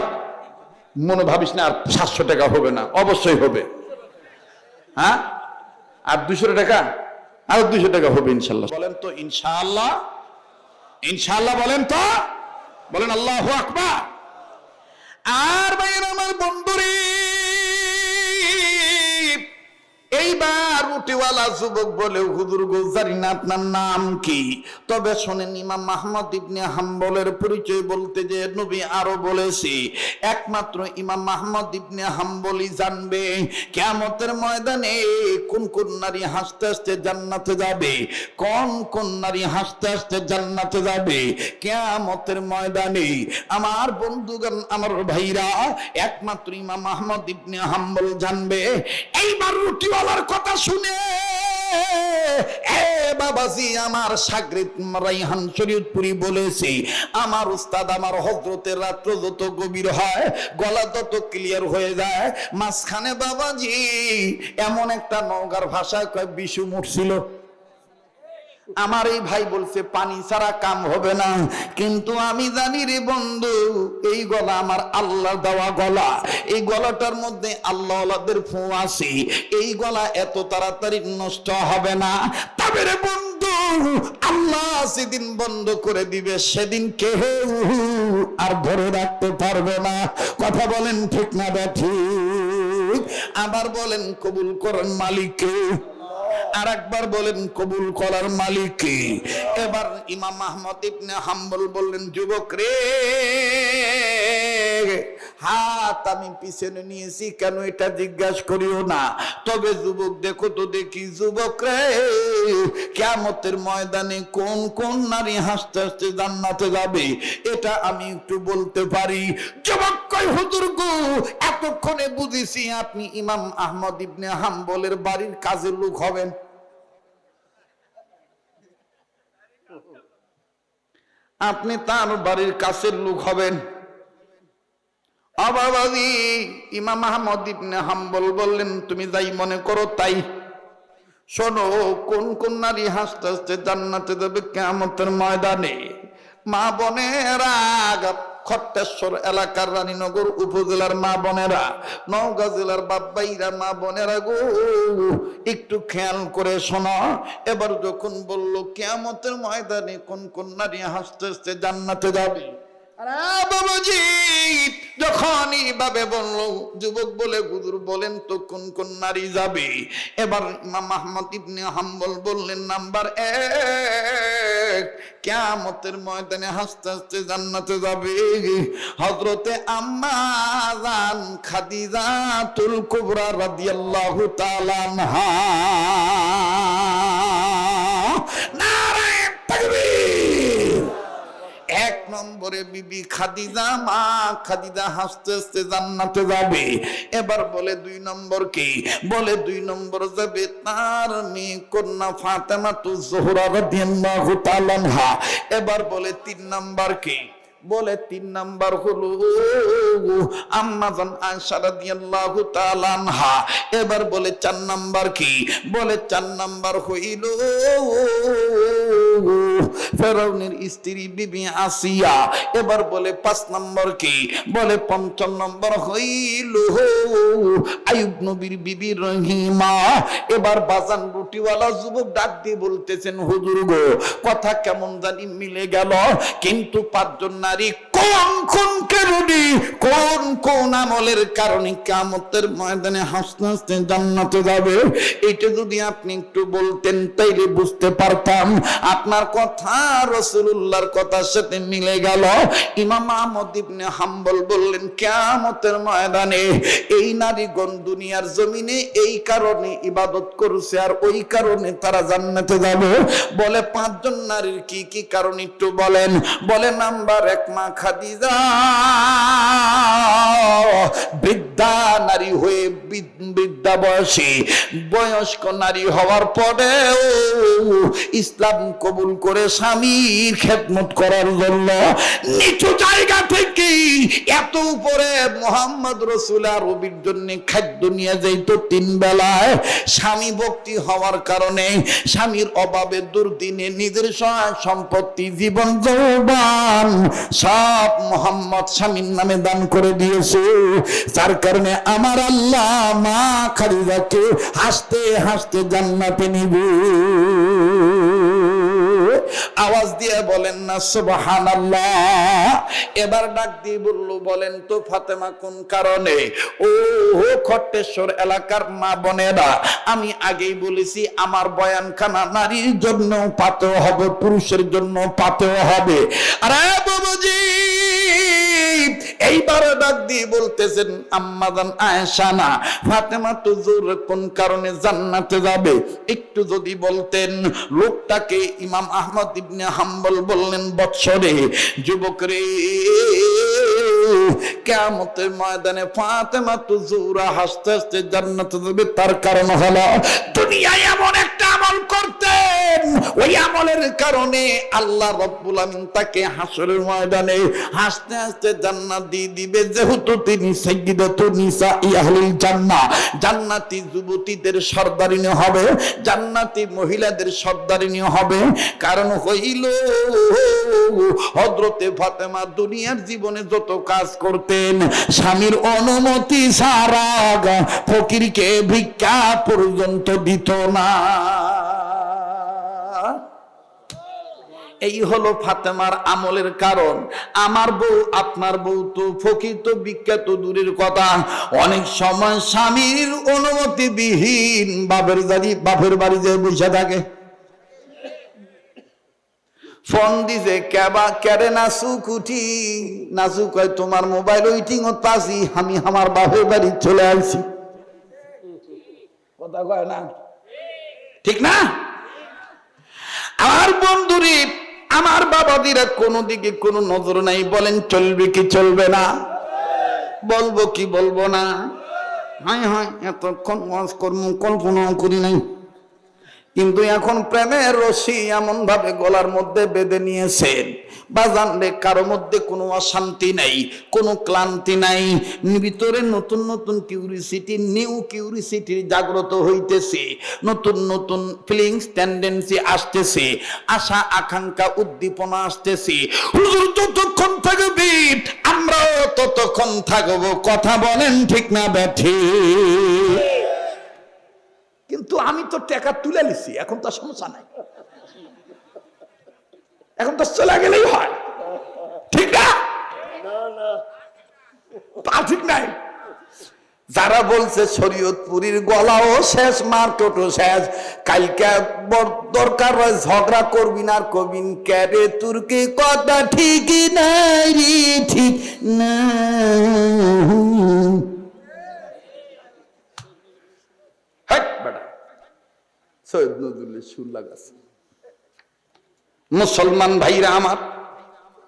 মনে ভাবিস না আর 700 টাকা হবে না, অবশ্যই হবে। হ্যাঁ, আর 200 টাকা, আর 200 টাকা হবে ইনশাল্লাহ। বলেন তো ইনশাআল্লাহ, ইনশাআল্লাহ বলেন তো, বলেন আল্লাহু আকবার। আর ভাইয়ের আমার বন্ধুরে, এইবার রুটিওয়ালা যুবক বলে, হুজুর গো জানি না আপনার নাম কি? তবে শোনেন, ইমাম আহমদ ইবনে হাম্বলের পরিচয় বলতে যে নবী আরো বলেছি, একমাত্র ইমাম আহমদ ইবনে হাম্বলই জানবে কিয়ামতের ময়দানে কোন কোন নারী হাসতে হাসতে জান্নাতে যাবে, কোন কোন নারী হাসতে হাসতে জান্নাতে যাবে কিয়ামতের ময়দানে। আমার বন্ধুগণ, আমার ভাইরা, একমাত্র ইমাম আহমদ ইবনে হাম্বল জানবে। এইবার রুটিওয়ালার কথা শুনে এ বাবাজি, আমার শাগরিদ রাইহান শরীয়তপুরি বলেছে, আমার উস্তাদ, আমার হযরতের রাত্র যত গভীর হয়, গলা তত ক্লিয়ার হয়ে যায়, মাঝখানে বাবাজি এমন একটা নওগাঁর ভাষায় কয় বিশু মুঠছিল। আমার এই ভাই বলছে পানি ছাড়া কাম হবে না, কিন্তু আমি জানি রে বন্ধু, এই গলা আমার আল্লাহ দেওয়া গলা, এই গলাটার মধ্যে আল্লাহদের ফু আছে, এই গলা এত তাড়াতাড়ি নষ্ট হবে না। তবে রে বন্ধু, আল্লাহ সেদিন বন্ধ করে দিবে, সেদিন কেউ আর ধরে রাখতে পারবে না। কথা বলেন ঠিক না ঠিক? আবার বলেন কবুল করেন মালিককে, আর একবার বলেন কবুল করার মালিক কে? এবার ইমাম আহমদ ইবনে হাম্বল বললেন, যুবক রে, হাত আমি পিছনে নিয়েছি কেন এটা জিজ্ঞাসা করিও না, তবে যুবক দেখো তো দেখি, যুবক রে, কিয়ামতের ময়দানে কোন কোন নারী হাসতে হাসতে জান্নাতে যাবে এটা আমি একটু বলতে পারি। যুবক কয়, হুজুর গো, এতক্ষণে বুঝেছি আপনি ইমাম আহমদ ইবনে হাম্বলের বাড়ির কাজের লোক হবেন। আপনি তার বাড়ির কাছের লোক হবেন। অবাবাজি ইমাম আহমদ ইবনে হাম্বল বললেন, তুমি যাই মনে করো তাই। শোনো, কোন কোন নারী হাসতে হাসতে জান্নাতে যাবে কিয়ামতের ময়দানে? মা বোনেরা, খট্টেশ্বর এলাকার রানীনগর উপজেলার মা বোনেরা, নওগাঁ জেলার বাবাইরা মা বোনেরা গো, একটু খেয়াল করে শোনো। এবার যখন বললো কিয়ামতের ময়দানে কোন কোন নারী হাসতে হাসতে জান্নাতে যাবে, বাবাজি যখন এইভাবে বললো, যুবক বলে, হুজুর বলেন তো কোন কোন নারী যাবে? এবার ইমাম আহমদ ইবনে হাম্বল বললেন, নাম্বার 1, কিয়ামতের ময়দানে হাসতে হাসতে জান্নাতে যাবে হযরতে আম্মা জান খাদিজাতুল কুবরা রাদিয়াল্লাহু তাআলা আনহা। নারে তাকবীর! 1 নম্বরে বিবি খাদিজা, মা খাদিজা হাসতে হাসতে জান্নাতে যাবে। এবার বলে 2 নম্বর কি? বলে 2 নম্বর যাবে তার মেয়ে কন্যা ফাতেমাতুজ জোহরা রাদিয়াল্লাহু তাআলা আনহা। এবার বলে 3 নম্বর কি? বলে 3 নাম্বার হলো আম্মা জান আয়েশা রাদিয়াল্লাহু তাআলা আনহা। এবার বলে 4 নাম্বার কি? বলে 4 নাম্বার হইল ফেরাউনের স্ত্রী বিবি আসিয়া। এবার বলে 5 নাম্বার কি? বলে 5 নাম্বার হইল আইয়ুব নবীর বিবি রহিমা। এবার বাজান রুটিওয়ালা যুবক ডাক দিয়ে বলতেছেন, হুজুর গো, কথা কেমন জানি মিলে গেল, কিন্তু 5 জন নারী কোন কোন কারণে, কোন কোন আমলের কারণে কিয়ামতের ময়দানে হাসতে হাসতে জান্নাতে যাবে, এটা যদি আপনি একটু বলতেন তাইলে বুঝতে পারতাম। আপনার কথা রাসূলুল্লাহর কথার সাথে মিলে গেল। ইমাম আহমদ ইবনে হাম্বল বললেন, কিয়ামতের ময়দানে এই নারীগণ দুনিয়ার জমিনে এই কারণে ইবাদত করছে আর ওই কারণে তারা জান্নাতে যাবে। বলে 5 জন নারীর কি কি কারণ একটু বলেন? বলে নাম্বার 1, মা খাদিজা বৃদ্ধা নারী হয়ে, বৃদ্ধা বয়সী বয়স্ক নারী হওয়ার পরেও ইসলাম কবুল করে স্বামীর খেদমত করার জন্য নিচু জায়গা থেকে এত উপরে মুহাম্মদ রাসূল আরবির জন্য খাদ্য নিয়ে যাইতো 3 বেলায়। স্বামী ভক্তি হওয়ার কারণে স্বামীর অভাবে দুর্দিনে নিজের সহায় সম্পত্তি, জীবন যৌবন সব মুহাম্মদ স্বামীর নামে দান করে দিয়েছে। যার কারণে আমার আল্লাহ মা খাদিজাকে হাসতে হাসতে জান্নাতে নিবে। আওয়াজ দিয়ে বলেন না সুবহানাল্লাহ। এবার ডাক দিয়ে বলল, বলেন তো ফাতেমা কোন কারণে? ও খট্টেশ্বর এলাকার মা বোনেরা, আমি আগেই বলেছি আমার বয়ানখানা নারীর জন্য পাতেও হবে, পুরুষের জন্য পাতেও হবে। আরে বাবাজি, এইবার ডাক দিয়ে বলতেছেন, আম্মা জান আয়েশা না ফাতেমা তো জোর কোন কারণে জান্নাতে যাবে একটু যদি বলতেন। লোকটাকে ইমাম আহমদ ইবনে হাম্বল বললেন, বৎসরে, যুবক রে, কিয়ামতের ময়দানে ফাতেমা তো জোরা হাসতে হাসতে জান্নাতে যাবে, তার কারণ হলো দুনিয়ায় এমন একটা আমল করতেন ওই আমলের কারণে আল্লাহ রাব্বুল আমিন তাকে হাসরের ময়দানে হাসতে হাসতে জান্নাত দিয়ে দিবে, যেহেতু তিনি সাইয়্যিদাতুন নিসা আহলিল জান্নাহ, জান্নাতি যুবতীদের সর্দারিনী হবে, জান্নাতি মহিলাদের সর্দারিনী হবে। কারণ হইল হযরতে ফাতেমা দুনিয়ার জীবনে যত কাজ করতেন স্বামীর অনুমতি ছাড়া ফকিরকে ভিক্ষা পর্যন্ত দিত না। এই হলো ফাতেমার আমলের কারণ। আমার বউ আপনার বউ তো ফকির তো ভিক্ষা তো দূরের কথা, অনেক সময় স্বামীর অনুমতি বিহীন বাপের বাড়ি যে বসে থাকে। ফোন দিছে কেবা কেরে নাচু কুটি নাচু কয় তোমার মোবাইল ওইটিং পাচ্ছি, আমি আমার বাপের বাড়ি চলে আসছি। কথা কয় না, ঠিক না? আমার বন্ধুরে আমার বাবাদিরা কোনো দিকে কোনো নজর নাই, বলেন চলবে কি চলবে না, বলবো কি বলবো না। হায় হায় এতক্ষণ ওয়াজ কর্ম কল্পনা করি নাই, কিন্তু এখন প্রেমের রশি এমন ভাবে গলার মধ্যে বেঁধে নিয়েছেন বাজানলে কারো মধ্যে কোনো অশান্তি নাই, কোনো ক্লান্তি নাই, ভিতরে নতুন নতুন কিউরিসিটি নিউ কিউরিসিটি জাগ্রত হইতেছে, নতুন নতুন ফিলিংস টেন্ডেন্সি আসতেছে, আশা আকাঙ্ক্ষা উদ্দীপনা আসতেছে। হুজুর যতক্ষণ থাকবে আমরাও ততক্ষণ থাকবো, কথা বলেন ঠিক না ব্যাঠি? কিন্তু আমি তো টাকা তুলে নিছি, এখন তো সমস্যা নাই, এখন তো চলে গেলেই হয়, ঠিক না? তা ঠিক নাই। যারা বলছে শরীয়তপুরীর গলাও শেষ, মার্কেটও শেষ, কালকে দরকার হয় ঝগড়া করবি না, আর কবিন ক্যারে তুর্কি কথা ঠিকই নাই রে, ঠিক না। সৈয়দ নজরুলের সুর লাগাছে। মুসলমান ভাইরা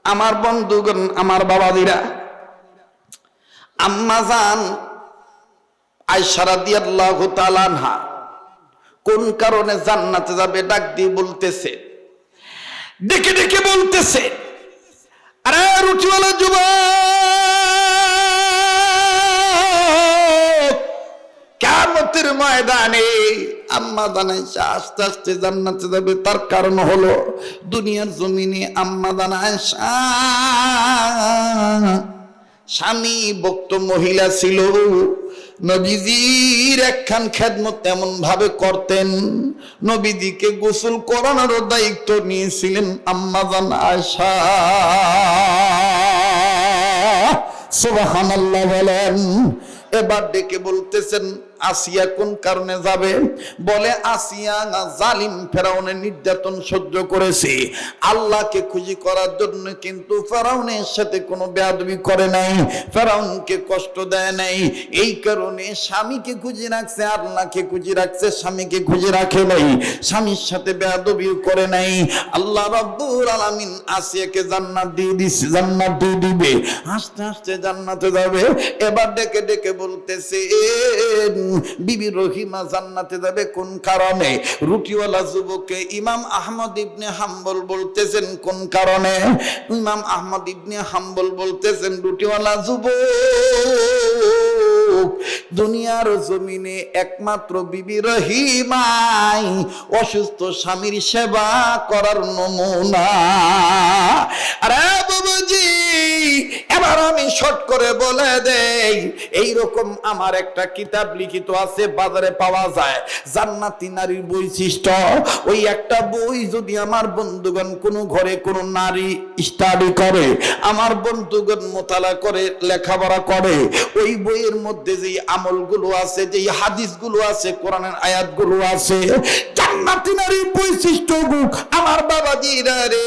আমার বন্ধুগণ, আমার বাবাদিরা, আম্মা জান আয়েশা রাদিয়াল্লাহু তাআলা আনহা কোন কারণে জান্নাতে যাবে ডাক দিয়ে বলতেছে, ডেকে ডেকে বলতেছে, আরে রুটিওয়ালা যুবক, কিয়ামতের ময়দানে আম্মা জান আয়েশা আস্তে আস্তে জান্নাতে যাবে। তার কারণ হলো দুনিয়ার জমিনে আম্মা জান আয়েশা স্বামী ভক্ত মহিলা ছিল, নবীজির একখান খেদমত এমন ভাবে করতেন, নবীজিকে গোসল করানোর দায়িত্ব নিয়েছিলেন আম্মা জান আয়েশা। সুবহানাল্লাহ বলেন। এবার ডেকে বলতেছেন আসিয়া কোন কারণে যাবে? বলে আসিয়া জালিম ফেরাউনের নির্যাতন সহ্য করেছে আল্লাহকে খুশি করার জন্য, কিন্তু ফেরাউনের সাথে কোনো বেয়াদবি করে নাই, ফেরাউনকে কষ্ট দেয় নাই, এই কারণে স্বামীকে খুশি রাখছে, আল্লাহকে খুশি রাখছে, স্বামীকে খুশি রাখে নাই, স্বামীর সাথে বেয়াদবিও করে নাই। আল্লাহ রাব্বুল আলামিন আসিয়াকে জান্নাত দিয়ে দিছে, জান্নাত দিয়ে দিবে, আস্তে আস্তে জান্নাতে যাবে। এবার ডেকে ডেকে বলতেছে বিবি রহিমা জান্নাতে যাবে কোন কারণে? রুটিওয়ালা যুবককে ইমাম আহমদ ইবনে হাম্বল বলতেছেন কোন কারণে? ইমাম আহমদ ইবনে হাম্বল বলতেছেন রুটিওয়ালা যুবক, দুনিয়ার জমিনে একমাত্র বিবি রহিমাই অসুস্থ স্বামীর সেবা করার নমুনা। আরে বাবাজি, এবার আমি শর্ট করে বলে দেই, এইরকম আমার একটা কিতাব লিখিত আছে, বাজারে পাওয়া যায়, জান্নাতি নারীর বৈশিষ্ট্য। ওই একটা বই যদি আমার বন্ধুগণ কোনো ঘরে কোনো নারী স্টাডি করে, আমার বন্ধুগণ মোতালা করে, লেখাপড়া করে, ওই বইয়ের মধ্যে যে আমলগুলো আছে, যে হাদিসগুলো আছে, কোরআনের আয়াতগুলো আছে, জান্নাতি নারীর বৈশিষ্ট্য আমার বাবাজিরা রে,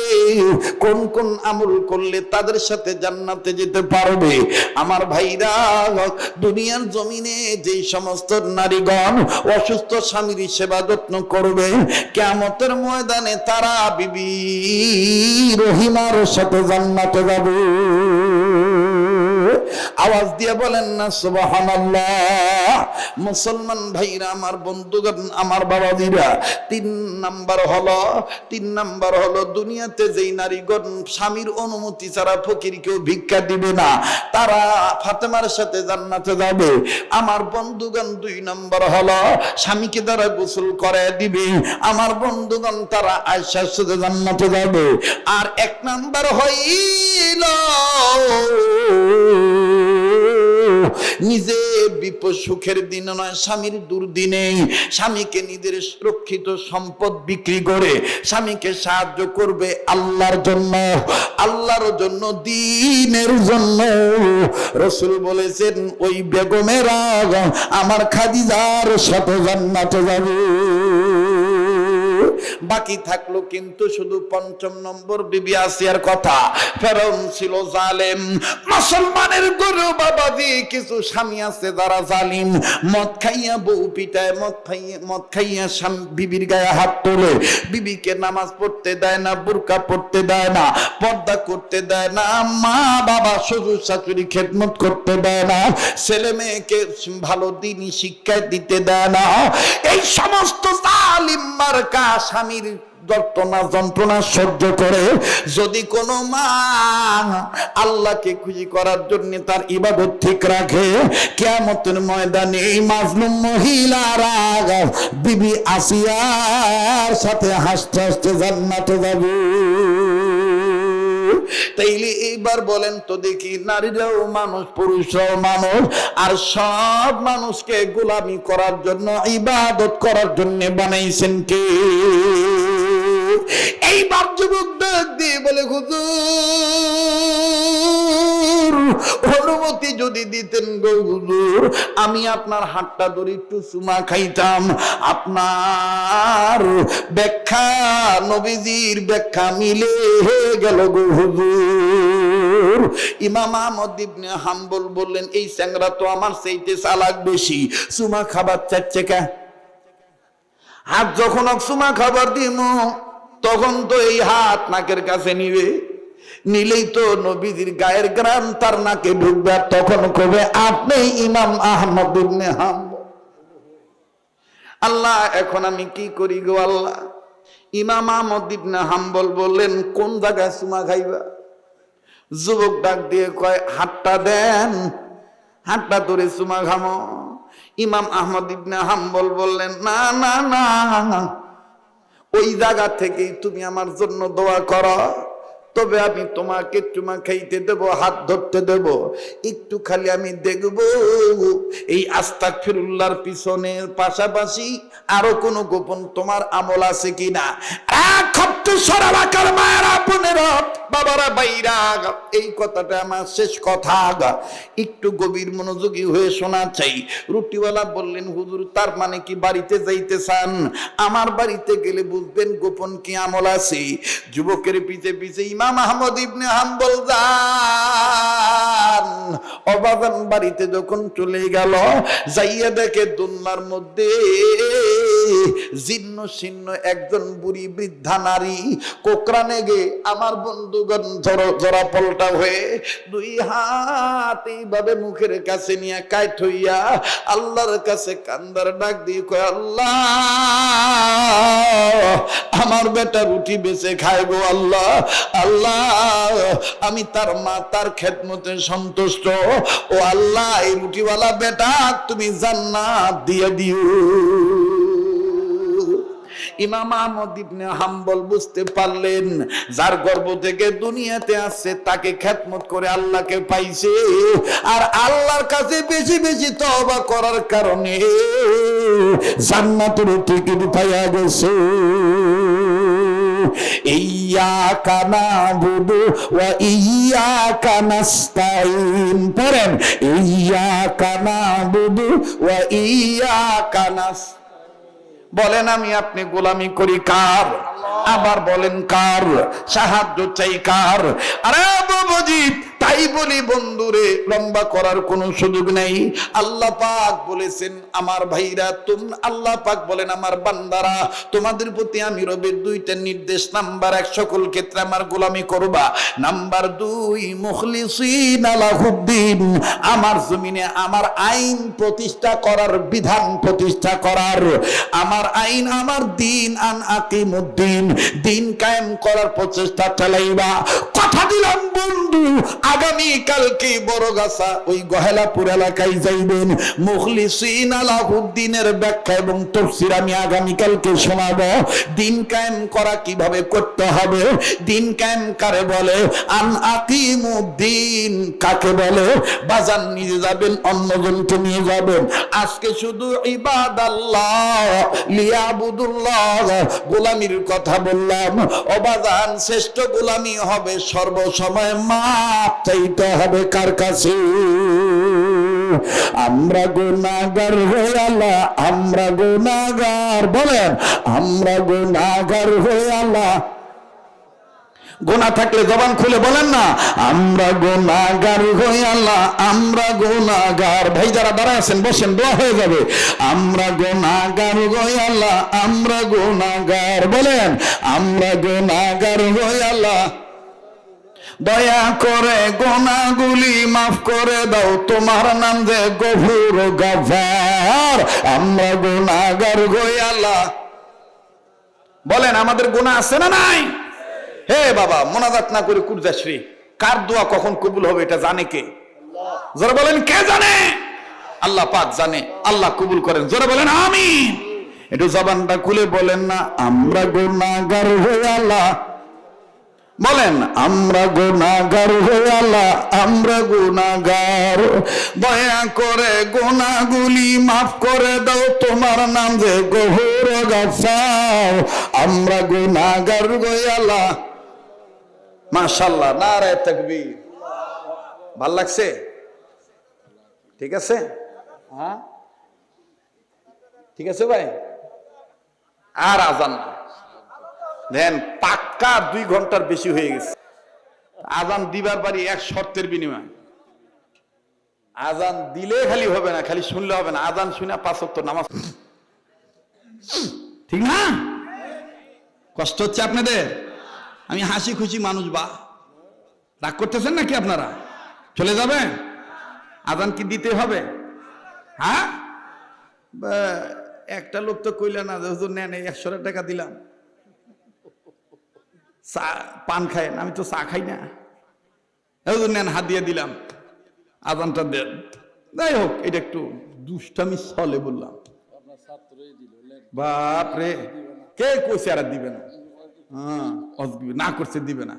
কোন কোন আমল করলে তাদের সাথে জান্নাতে যেতে পারবে। আমার ভাইরা, দুনিয়ার জমিনে যে সমস্ত নারীগণ অসুস্থ স্বামীর সেবা যত্ন করবে, কিয়ামতের ময়দানে তারা বিবি রহিমার সাথে জান্নাতে যাবে। আওয়াজ দিয়ে বলেন না সুবহানাল্লাহ। মুসলমান ভাইরা আমার, বন্ধুগণ আমার, বাবাজিরা, তিন নাম্বার হলো দুনিয়াতে যেই নারীগণ স্বামীর অনুমতি ছাড়া ফকিরকেও ভিক্ষা দিবে না, তারা ফাতেমার সাথে জান্নাতে যাবে। আমার বন্ধুগণ 2 নাম্বার হলো স্বামীকে দ্বারা গোসল করে দিবে, আমার বন্ধুগণ তারা আয়েশার সাথে জান্নাতে যাবে। আর 1 নাম্বার হইল নিজে বিপদ সুখের দিন নয়, স্বামীর দুর্দিনে স্বামীকে নিজের সুরক্ষিত সম্পদ বিক্রি করে স্বামীকে সাহায্য করবে আল্লাহর জন্য, আল্লাহর জন্য, দ্বীনের জন্য। রাসূল বলেছেন ওই বেগমেরা আমার খাদিজার সাথে জান্নাতে যাবে। বাকি থাকলো কিন্তু শুধু 5ম নম্বর বিবি আসিয়ার কথা। ফেরাউন ছিল জালেম। মুসলমানের গরু বাবাজি কিছু স্বামী আছে যারা জালিম, মদ খাইয়া বউ পিটায়, মদ খাইয়া বিবির গায়ে হাত তোলে, বিবিকে নামাজ পড়তে দেয় না, বুরকা পড়তে দেয় না, পর্দা করতে দেয় না, মা বাবা শ্বশুর শাশুড়ি খেদমত করতে দেয় না, ছেলে মেয়েকে ভালো দিনই শিক্ষা দিতে দেয় না। এই সমস্ত জালিম মার্কা স্বামীর যন্ত্রণা সহ্য করে যদি কোনো মা আল্লাহকে খুশি করার জন্য তার ইবাদত ঠিক রাখে, কিয়ামতের ময়দানে এই মাজলুম মহিলারা বিবি আসিয়ার সাথে হাসতে হাসতে জান্নাতে যাবে। তাইলে এইবার বলেন তো দেখি, নারীরাও মানুষ, পুরুষরাও মানুষ, আর সব মানুষকে গোলামি করার জন্য, ইবাদত করার জন্য বানাইছেন কে? এইবার যুবক ডাক দিয়ে বলে হুজুর অনুমতি যদি দিতেন গো হুজুর, আমি আপনার হাতটা ধরে একটু চুমা খাইতাম, আপনার ব্যাখ্যা নবীজির ব্যাখ্যা মিলে গেল গো হুজুর। ইমাম আহমদ ইবনে হাম্বল বললেন এই চ্যাংরা তো আমার চাইতে চালাক বেশি, চুমা খাবার চাচ্ছে কে? হাত যখন চুমা খাবার দিম তখন তো এই হাত নাকের কাছে নিবে, নিলেই তো নবীজির গায়ের গ্রাম তার নাকে ঢুকবে, তখন কবে আপনি ইমাম আহমদ ইবনে হাম্বল। আল্লাহ এখন আমি কি করি গো আল্লাহ? ইমাম আহমদ ইবনে হাম্বল বললেন কোন জায়গায় চুমা খাইবা? যুবক ডাক দিয়ে কয় হাতটা দেন, হাতটা ধরে চুমা খামো। ইমাম আহমদ ইবনে হাম্বল বললেন না না না, ওই জায়গা থেকেই তুমি আমার জন্য দোয়া করো, তবে আমি তোমাকে চুমা খাইতে দেব, হাত ধরতে দেব, একটু খালি আমি দেখব এই আস্তাগফিরুল্লাহর পিছনের পাশাপাশি আরো কোনো গোপন তোমার আমল আছে কিনা। বাবারা বাইরা, এই কথাটা আমার শেষ কথা, একটু গভীর মনোযোগী হয়ে শোনা চাই। রুটিওয়ালা বললেন হুজুর তার মানে কি বাড়িতে যাইতে চান? আমার বাড়িতে গেলে বুঝবেন গোপন কি আমল আছে। যুবকের পিছে পিছে ইমাম আহমদ ইবনে হাম্বল যান। অবাগান বাড়িতে যখন চলে গেল, যাইয়া দেখে দোলনার মধ্যে জীর্ণ শীর্ণ একজন বুড়ি বৃদ্ধা নারী কোকরানে গে আমার বন্ধুগণ জরা পলটা হয়ে 2 হাত এইভাবে মুখের কাছে নিয়ে কাইট হইয়া আল্লাহর কাছে কান্দার ডাক দিয়ে কয় আল্লাহ আমার বেটা রুটি বেচে খায় গো আল্লাহ, আল্লাহ আমি তার মা তার খেদমতে সন্তুষ্ট, ও আল্লাহ এই রুটিওয়ালা বেটা তুমি জান্নাত দিয়ে দিও। ইমাম আহমদ ইবনে হাম্বল বুঝতে পারলেন যার গর্ভ থেকে দুনিয়াতে আসছে তাকে খেদমত করে আল্লাহকে পাইছে, আর আল্লাহর কাছে বেশি বেশি তওবা করার কারণে জান্নাতের টিকিট পাইয়া গেছে। ইয়্যাকা না'বুদু ওয়া ইয়্যাকা নাস্তাঈন, পড়েন ইয়্যাকা না'বুদু ওয়া ইয়্যাকা নাস্তাঈন। বলেন আমি আপনি গোলামি করি কার? আবার বলেন কার? সাহায্য চাই কার? আরে বাবুজি তাই বলি বন্ধুরে, লম্বা করার কোনো সুযোগ নেই। আল্লাহ পাক বলেছেন আমার ভাইরা, আল্লাহ পাক বলেন আমার বান্দারা, তোমাদের প্রতি আমি রবের দুইটা নির্দেশ। নাম্বার 1, সকল ক্ষেত্রে আমার গোলামি করবা। নাম্বার 2, মুখলিসিনা লাহুদ্দিন, আমার জমিনে আমার আইন প্রতিষ্ঠা করার, বিধান প্রতিষ্ঠা করার, আমার আইন, আমার দিন, আন আকিমুদ্দিন, দিন কায়েম করার প্রচেষ্টা চালাইবা। কথা দিলাম বন্ধু, আগামী কালকে বড়গাছা ওই গহেলাপুর এলাকায় যাইবেন। মুখলিসিনা লাহুদ্দিনের ব্যাখ্যা এবং তাফসীর আমি আগামী কালকে শোনাবো। দিন কায়েম করা কিভাবে করতে হবে, দিন কায়েম কারে বলে, আন আকিমুদ্দিন কাকে বলে, বাজান নিজে যাবেন, অন্যজনকে নিয়ে যাবেন। আজকে শুধু ইবাদাল্লাহ লিয়াবুদুল্লাহ গোলামির কথা বললাম। ও বাজান, শ্রেষ্ঠ গোলামি হবে সর্বসময় মাপ চাইতে হবে কার কাছে? আমরা গুনাহগার হয়ে আল্লাহ, আমরা গুনাহগার, বলেন আমরা গুনাহগার হয়ে আল্লাহ। গুনাহ থাকলে জবান খুলে বলেন না, আমরা গুনাহগার হয়ে আল্লাহ, আমরা গুনাহগার। ভাই যারা দাঁড়ায় আছেন বসেন, দোয়া হয়ে যাবে। আমরা গুনাহগার হয়ে আল্লাহ, আমরা গুনাহগার, বলেন আমরা গুনাহগার হয়ে আল্লাহ। দয়া করে গুনাহগুলি মাফ করে দাও, তোমার নাম যে গফুর গফার। আমরা গুনাহগার হয়ে আল্লাহ। বলেন আমাদের গুনাহ আছে না নাই? হে বাবা, মোনাজাত না করে কুরজাশ্রী, কার দোয়া কখন কবুল হবে এটা জানে কে? জোরে বলেন কে জানে? আল্লাহ পাক জানে। আল্লাহ কবুল করেন, জোরে বলেন আমিন। একটু জবানটা খুলে বলেন না, আমরা গুনাহগার হয়ে আল্লাহ। বলেন আমরা গুনাহগার হয়ে আল্লাহ, আমরা গুনাহগার। দয়া করে গুনাহগুলি মাফ করে দাও, তোমার নাম যে গফুর গফার। আমরা গুনাহগার হয়ে আল্লাহ। মাশাআল্লাহ, নারায়ে তাকবীর। ভাল লাগছে? ঠিক আছে? হ্যাঁ ঠিক আছে ভাই। আর আজান দেন, পাক্কা 2 ঘন্টার বেশি হয়ে গেছে। আজান দিবার পারি এক শর্তের বিনিময়। আজান দিলে খালি হবে না, খালি শুনলে হবে না, আজান শুনে 5 ওয়াক্ত নামাজ। ঠিক না? কষ্ট হচ্ছে আপনাদের? আমি হাসি খুশি মানুষ, বা রাগ করতেছেন নাকি আপনারা? চলে যাবেন? আজান কি দিতে হবে? হ্যাঁ, একটা লোক তো কইলা না, হুজুর নেন 100 টাকা দিলাম, চা পান খায়েন। আমি তো চা খাই না, হুজুর নেন হাত দিয়ে দিলাম, আজানটা দেন। যাই হোক, এটা একটু দুষ্টামি চলে বললাম। বাপ রে, কে কইছে আর দিবে না? হ্যাঁ, না করছে দিবে না।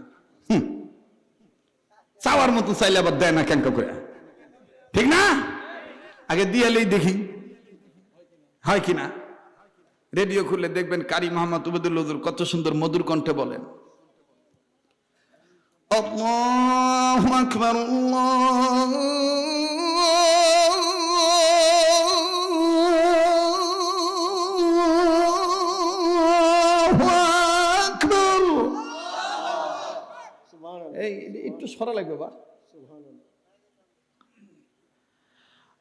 চাওয়ার মতো চাইলে আবার দেয় না কেন করে? ঠিক না? আগে দিয়ালেই দেখি হয় কিনা। রেডিও খুললে দেখবেন কারি মোহাম্মদ উবেদুল হুজুর কত সুন্দর মধুর কণ্ঠে বলেন, আল্লাহু আকবার, আল্লাহু আকবার। এই একটু সরা লাগবে বা।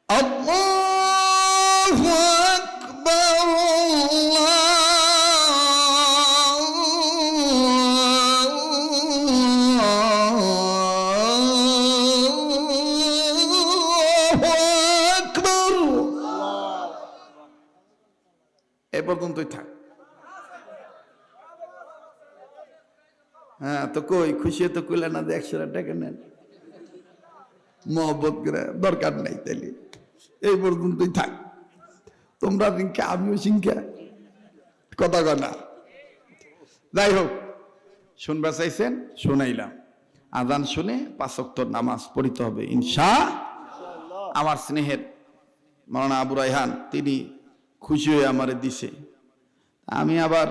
আল্লাহু আকবার, এ পর্যন্তই থাক। হ্যাঁ তো কই খুশি তো কইলে না, 100 টাকা নেন, মহব্বত করে দরকার নাই, তাইলে এই পর্যন্তই থাক। তোমরা সিংখা, আমিও সিংখা, কথা কথা। যাই হোক, শুনবা চাইছেন, শোনাইলাম। আজান শুনে 5 ওয়াক্ত নামাজ পড়িতে হবে ইনশাআল্লাহ। আমার স্নেহের মাওলানা আবু রায়হান তিনি খুশি হয়ে আমারে দিছে। আমি আবার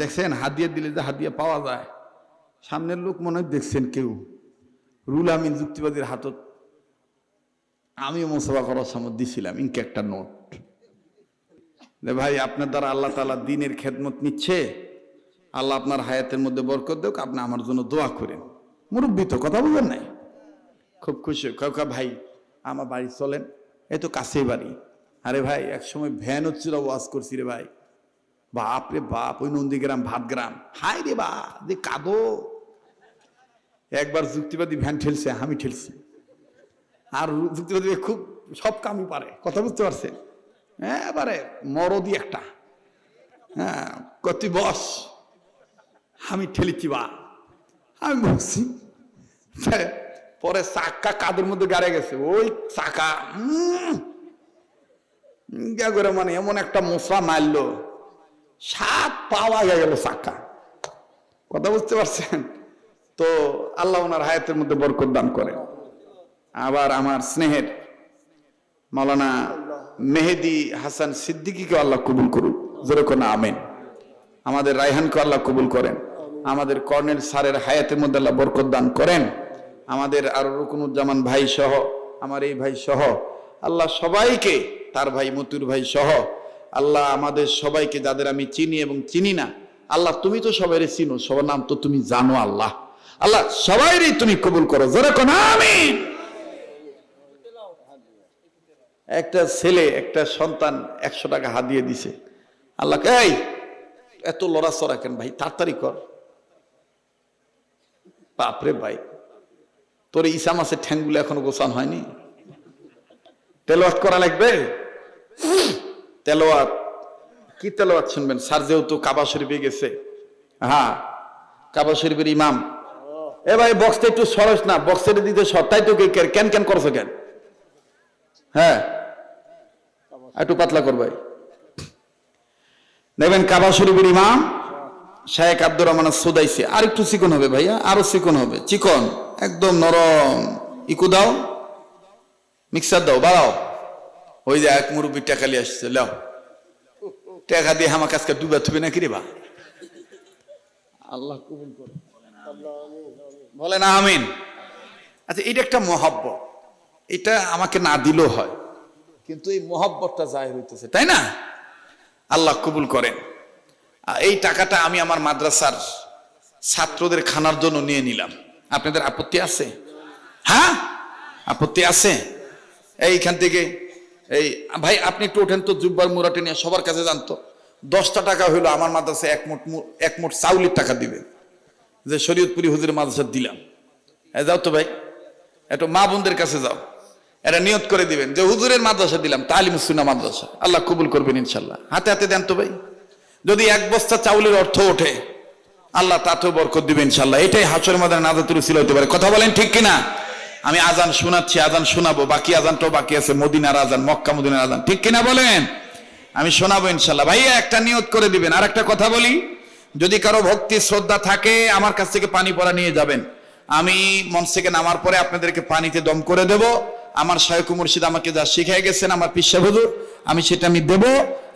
দেখছেন হাদিয়া দিলে যে হাদিয়া পাওয়া যায়, সামনের লোক মনে হয় দেখছেন কেউ, রুল আমিন যুক্তিবাদীর হাতত আমিও মোসাফা করার সময় দিছিলাম ইনকে একটা নোট, যে ভাই আপনার দ্বারা আল্লাহ তাআলা দ্বীনের খেদমত নিচ্ছে, আল্লাহ আপনার হায়াতের মধ্যে বরকত দেখ, আপনি আমার জন্য দোয়া করেন। মুরব্বী তো কথা বলবেন নাই, খুব খুশি, কাকা ভাই আমার বাড়ি চলেন, এই তো কাছেই বাড়ি। আরে ভাই একসময় ভ্যান হচ্ছিল, ওয়াজ করছি রে ভাই, বাপ রে বাপ, ওই নন্দীগ্রাম ভাতগ্রাম, হাই রে বা যে কাঁদো। একবার যুক্তিবাদী ভ্যান ঠেলছে, আমি ঠেলছি। আর যুক্তিবাদী খুব সব কামই পারে, কথা বুঝতে পারছেন? হ্যাঁ, এবারে মরদি একটা, হ্যাঁ, কতি বস, আমি ঠেলেছি বা, আমি বলছি। পরে চাক্কা কাদের মধ্যে গাড়ে গেছে, ওই চাকা করে মানে এমন একটা মশলা মারলো, সাত পাওয়া গেল চাক্কা, কথা বুঝতে পারছেন? তো আল্লাহ ওনার হায়াতের মধ্যে বরকত দান করেন। আবার আমার স্নেহের মাওলানা মেহেদি হাসান সিদ্দিকীকে আল্লাহ কবুল করুক, যেরকম আমেন। আমাদের রায়হানকে আল্লাহ কবুল করেন। আমাদের কর্নেল স্যারের হায়াতের মধ্যে আল্লাহ বরকত দান করেন। আমাদের আর রুকনুজ্জামান ভাই সহ, আমার এই ভাই সহ, আল্লাহ সবাইকে, তার ভাই মতুর ভাই সহ, আল্লাহ আমাদের সবাইকে, যাদের আমি চিনি এবং চিনি না, আল্লাহ তুমি তো সবাই চিনো, সবার নাম তো তুমি জানো, আল্লাহ আল্লাহ সবাইরই তুমি কবুল করো, যেরকম আমিন। একটা ছেলে, একটা সন্তান 100 টাকা হাদিয়ে দিছে। আল্লাহকে, এই এত লড়াচড়া কেন ভাই, তাড়াতাড়ি কর। বাপরে ভাই, তোর ইসা মাসের ঠ্যাংগুলো এখনো গোছান হয়নি, তেলাওয়াত করা লাগবে। তেলাওয়াত কি তেলাওয়াত শুনবেন? স্যার যেহেতু কাবা শরীফে গেছে, হ্যাঁ কাবা শরীফের ইমাম, এ ভাই বক্সটা একটু সরস না, বক্সের দিতে সর, তাই তো কেন কেন করছো কেন? হ্যাঁ একটু পাতলা কর ভাই। দেখবেন কাবা শরীফের ইমাম শায়েখ আব্দুর রহমান সুদাইসি, আর একটু চিকন হবে ভাইয়া, আরো চিকন হবে, চিকন একদম নরম। ইকু দাও, মিক্সার দাও, বাড়াও। ওই যে এক মুরব্বী টাকালি আসছে, লাও টাকা দিয়ে আমার কাছকে ডুবা থুবে নাকি রে বা। আল্লাহ কবুল করে, বলে না আমিন। আচ্ছা, এটা একটা মহব্বত, এটা আমাকে না দিলেও হয়, কিন্তু এই মহব্বতটা জাহির হইতেছে, তাই না? আল্লাহ কবুল করেন। এই টাকাটা আমি আমার মাদ্রাসার ছাত্রদের খানার জন্য নিয়ে নিলাম। আপনাদের আপত্তি আছে? হ্যাঁ আপত্তি আছে? এইখান থেকে এই ভাই আপনি একটু ওঠেন তো, জুব্বার মুরাটে নিয়ে সবার কাছে জানতো 10টা টাকা হইলো আমার মাদ্রাসায় এক মোট চাউলের টাকা দিবে, যে শরীয়তপুরি হুজুরের মাদ্রাসা দিলাম। যাও তো ভাই, একটু মা বোনদের কাছে যাও, এরা নিয়ত করে দিবেন যে হুজুরের মাদ্রাসা দিলাম, তালিমুস সুন্নাহ মাদ্রাসা, আল্লাহ কবুল করবেন ইনশাল্লাহ। হাতে হাতে দেন তো ভাই। যদি 1 বস্তা চাউলের অর্থ ওঠে, আল্লাহ তাতেও বরকত দিবেন ইনশাল্লাহ। এটাই হাসরের মাদার নাজাতুল উসিলা হতে পারে। কথা বলেন ঠিক কিনা? আমি আজান শোনাচ্ছি, আজান শোনাবো, বাকি আজানটাও বাকি আছে, মদিনার আজান, মক্কা মদিনার আজান, ঠিক কিনা বলেন? আমি শোনাবো ইনশাল্লাহ। ভাইয়া একটা নিয়ত করে দিবেন। আর একটা কথা বলি, যদি কারো ভক্তি শ্রদ্ধা থাকে আমার কাছ থেকে পানি পড়া নিয়ে যাবেন। আমি মঞ্চ থেকে নামার পরে আপনাদেরকে পানিতে দম করে দেব। আমার শায়খ মুর্শিদ আমাকে যা শিখিয়ে গেছেন, আমার পীর সাহেব হুজুর, আমি সেটা আমি দেব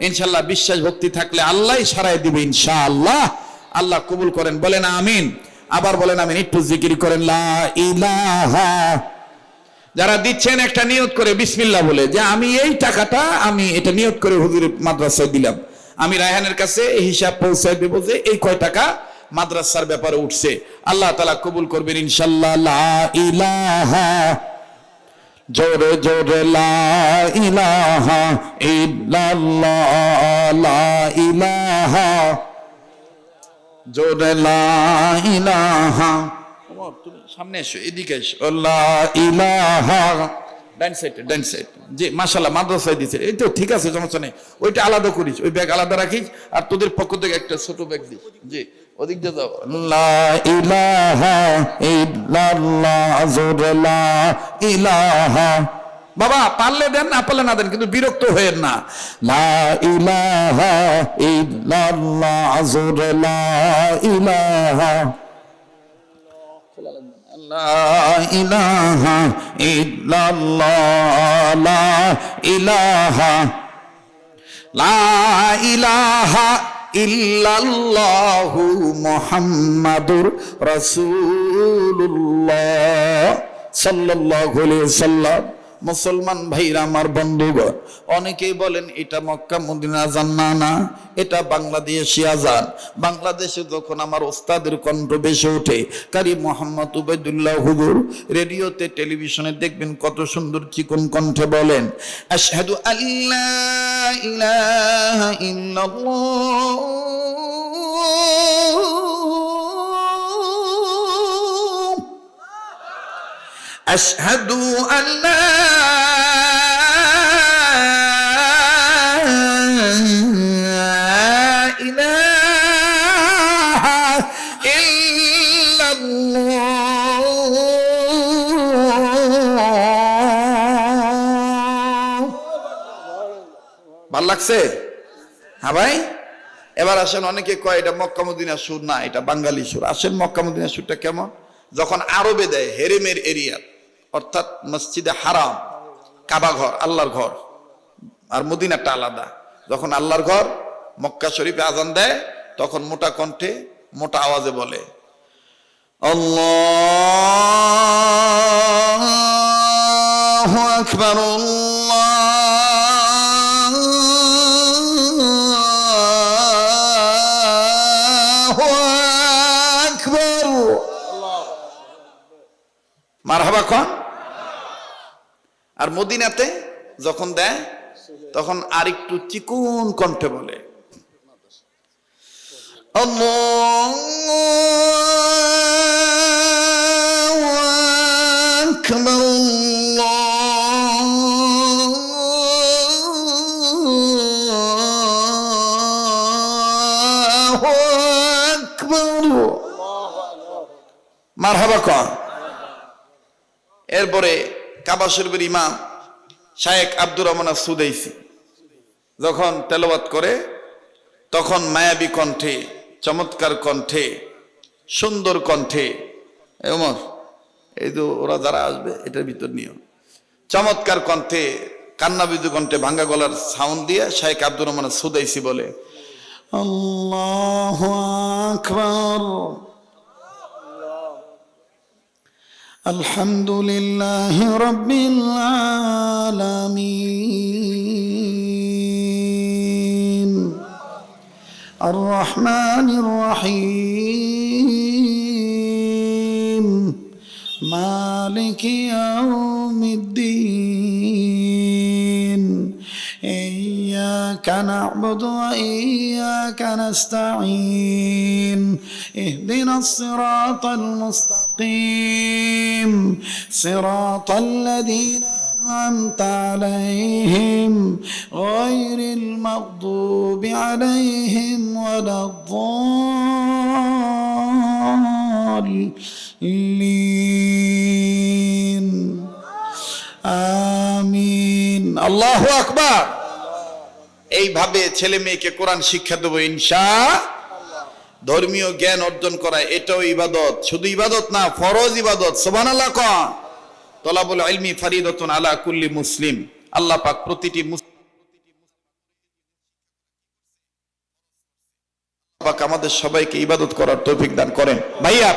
ইনশাল্লাহ। বিশ্বাস ভক্তি থাকলে আল্লাহ সারাই দিবে ইনশাআল্লাহ। আল্লাহ কবুল করেন, বলেন আমিন। আবার বলেন আমিন, একটু জিকির করেন লা ইলাহা। যারা দিচ্ছেন একটা নিয়ত করে বিসমিল্লাহ বলে, যে আমি এই টাকাটা আমি এটা নিয়ত করে হুজুরের মাদ্রাসায় দিলাম। আমি রায়হানের কাছে হিসাব পৌঁছায় দেবো যে এই কয় টাকা মাদ্রাসার ব্যাপারে উঠছে। আল্লাহ তাআলা কবুল করবেন ইনশাআল্লাহ। লা ইলাহা, জোরে জোরে লা ইলাহা ইল্লাল্লাহ, লা ইলাহা, জোরে লা ইলাহা। তুমি সামনে এসো, এদিকে এসো। লা ইলাহা, ডান সাইড, ডান সাইড। জি মাশাআল্লাহ, মাদ্রাসায় দিছে, এই তো ঠিক আছে, সমস্যা নেই। ওইটা আলাদা করিস, ওই ব্যাগ আলাদা রাখিস, আর তোদের পক্ষ থেকে একটা ছোট ব্যাগ দিস। জি ওদিক দিয়ে যাও। লা ইলাহা ইল্লাল্লাহ, জোরে লা ইলাহা। বাবা পারলে দেন, না পারলে না দেন, কিন্তু বিরক্ত হয়েন না। লা ইলাহা ইল্লাল্লাহ, জোরে লা ইলাহা, লা ইলাহা ইল্লাল্লাহ, লা ইলাহা, লা ইলাহা ইল্লাল্লাহু মুহাম্মাদুর রাসূলুল্লাহ সাল্লাল্লাহু আলাইহি ওয়াসাল্লাম। মুসলমান ভাইরা আমার বন্ধুগণ, অনেকেই বলেন এটা মক্কা মদিনা আজান। না না, এটা বাংলাদেশি আজান। বাংলাদেশে যখন আমার ওস্তাদের কণ্ঠ বেশি ওঠে, কারি মোহাম্মদ উবাইদুল্লাহ হুজুর রেডিওতে টেলিভিশনে দেখবেন কত সুন্দর চিকন কণ্ঠে বলেন, আশহাদু আল্লা ইলাহা ইল্লাল্লাহ আশহাদু আল্লা ইলাহা ইল্লাল্লাহ। ভাল লাগছে? হ্যাঁ ভাই, এবার আসেন। অনেকে কয় এটা মক্কা মদিনার সুর। না, এটা বাঙালি সুর। আসেন, মক্কা মদিনার সুরটা কেমন? যখন আরবে দেয় হেরেমের এরিয়া, অর্থাৎ মসজিদে হারাম, কাবা ঘর, আল্লাহর ঘর, আর মদিনাটা আলাদা। যখন আল্লাহর ঘর মক্কা শরীফে আজান দেয়, তখন মোটা কণ্ঠে মোটা আওয়াজে বলে, আল্লাহু আকবার, আল্লাহু আকবার। মারহাবা খান। আর মদিনাতে যখন দেয় তখন আরেকটু চিকুন কণ্ঠে বলে, আল্লাহু আকবার, আল্লাহু আকবার। মারহাবা খান। এরপরে কাবা শরীফের ইমাম শায়েখ আব্দুর রহমান সুদাইসি যখন তেলাওয়াত করে, তখন মায়াবী কণ্ঠে, চমৎকার কণ্ঠে, সুন্দর কণ্ঠে, ওমর এই যে ওরা যারা আসবে এটার ভিতর নিও, চমৎকার কণ্ঠে, কান্নাবিজু কণ্ঠে, ভাঙ্গা গলার সাউন্ড দিয়ে শায়েখ আব্দুর রহমান সুদাইসি বলে, আল্লাহু আকবার, আলহামদুলিল্লাহি রাব্বিল আলামিন, আর রহমানির রহিম, মালিকি ইয়াউমিদ্দিন, ইয়্যাকা না'বুদু ওয়া ইয়্যাকা নাস্তাঈন, ইহদিনাস সিরাতাল মুস্তাকিম, সিরাতাল লাযীনা আন'আমতা আলাইহিম গায়রিল মাগদুবি আলাইহিম ওয়ালাদ-দাল্লিন। আমিন। আল্লাহু আকবার। এইভাবে ছেলে মেয়েকে কোরআন শিক্ষা দেবো ইনশাআল্লাহ। ধর্মীয় জ্ঞান অর্জন করা এটাও ইবাদত, শুধু ইবাদত না, ফরজ ইবাদত। সুবহানাল্লাহ। তলাবুল ইলমি ফরিদাতুন আলা কুল্লি মুসলিম। আল্লাহ পাক প্রতিটি মুসলিম আমাদের সবাইকে ইবাদত করার তৌফিক দান করেন। ভাইয়া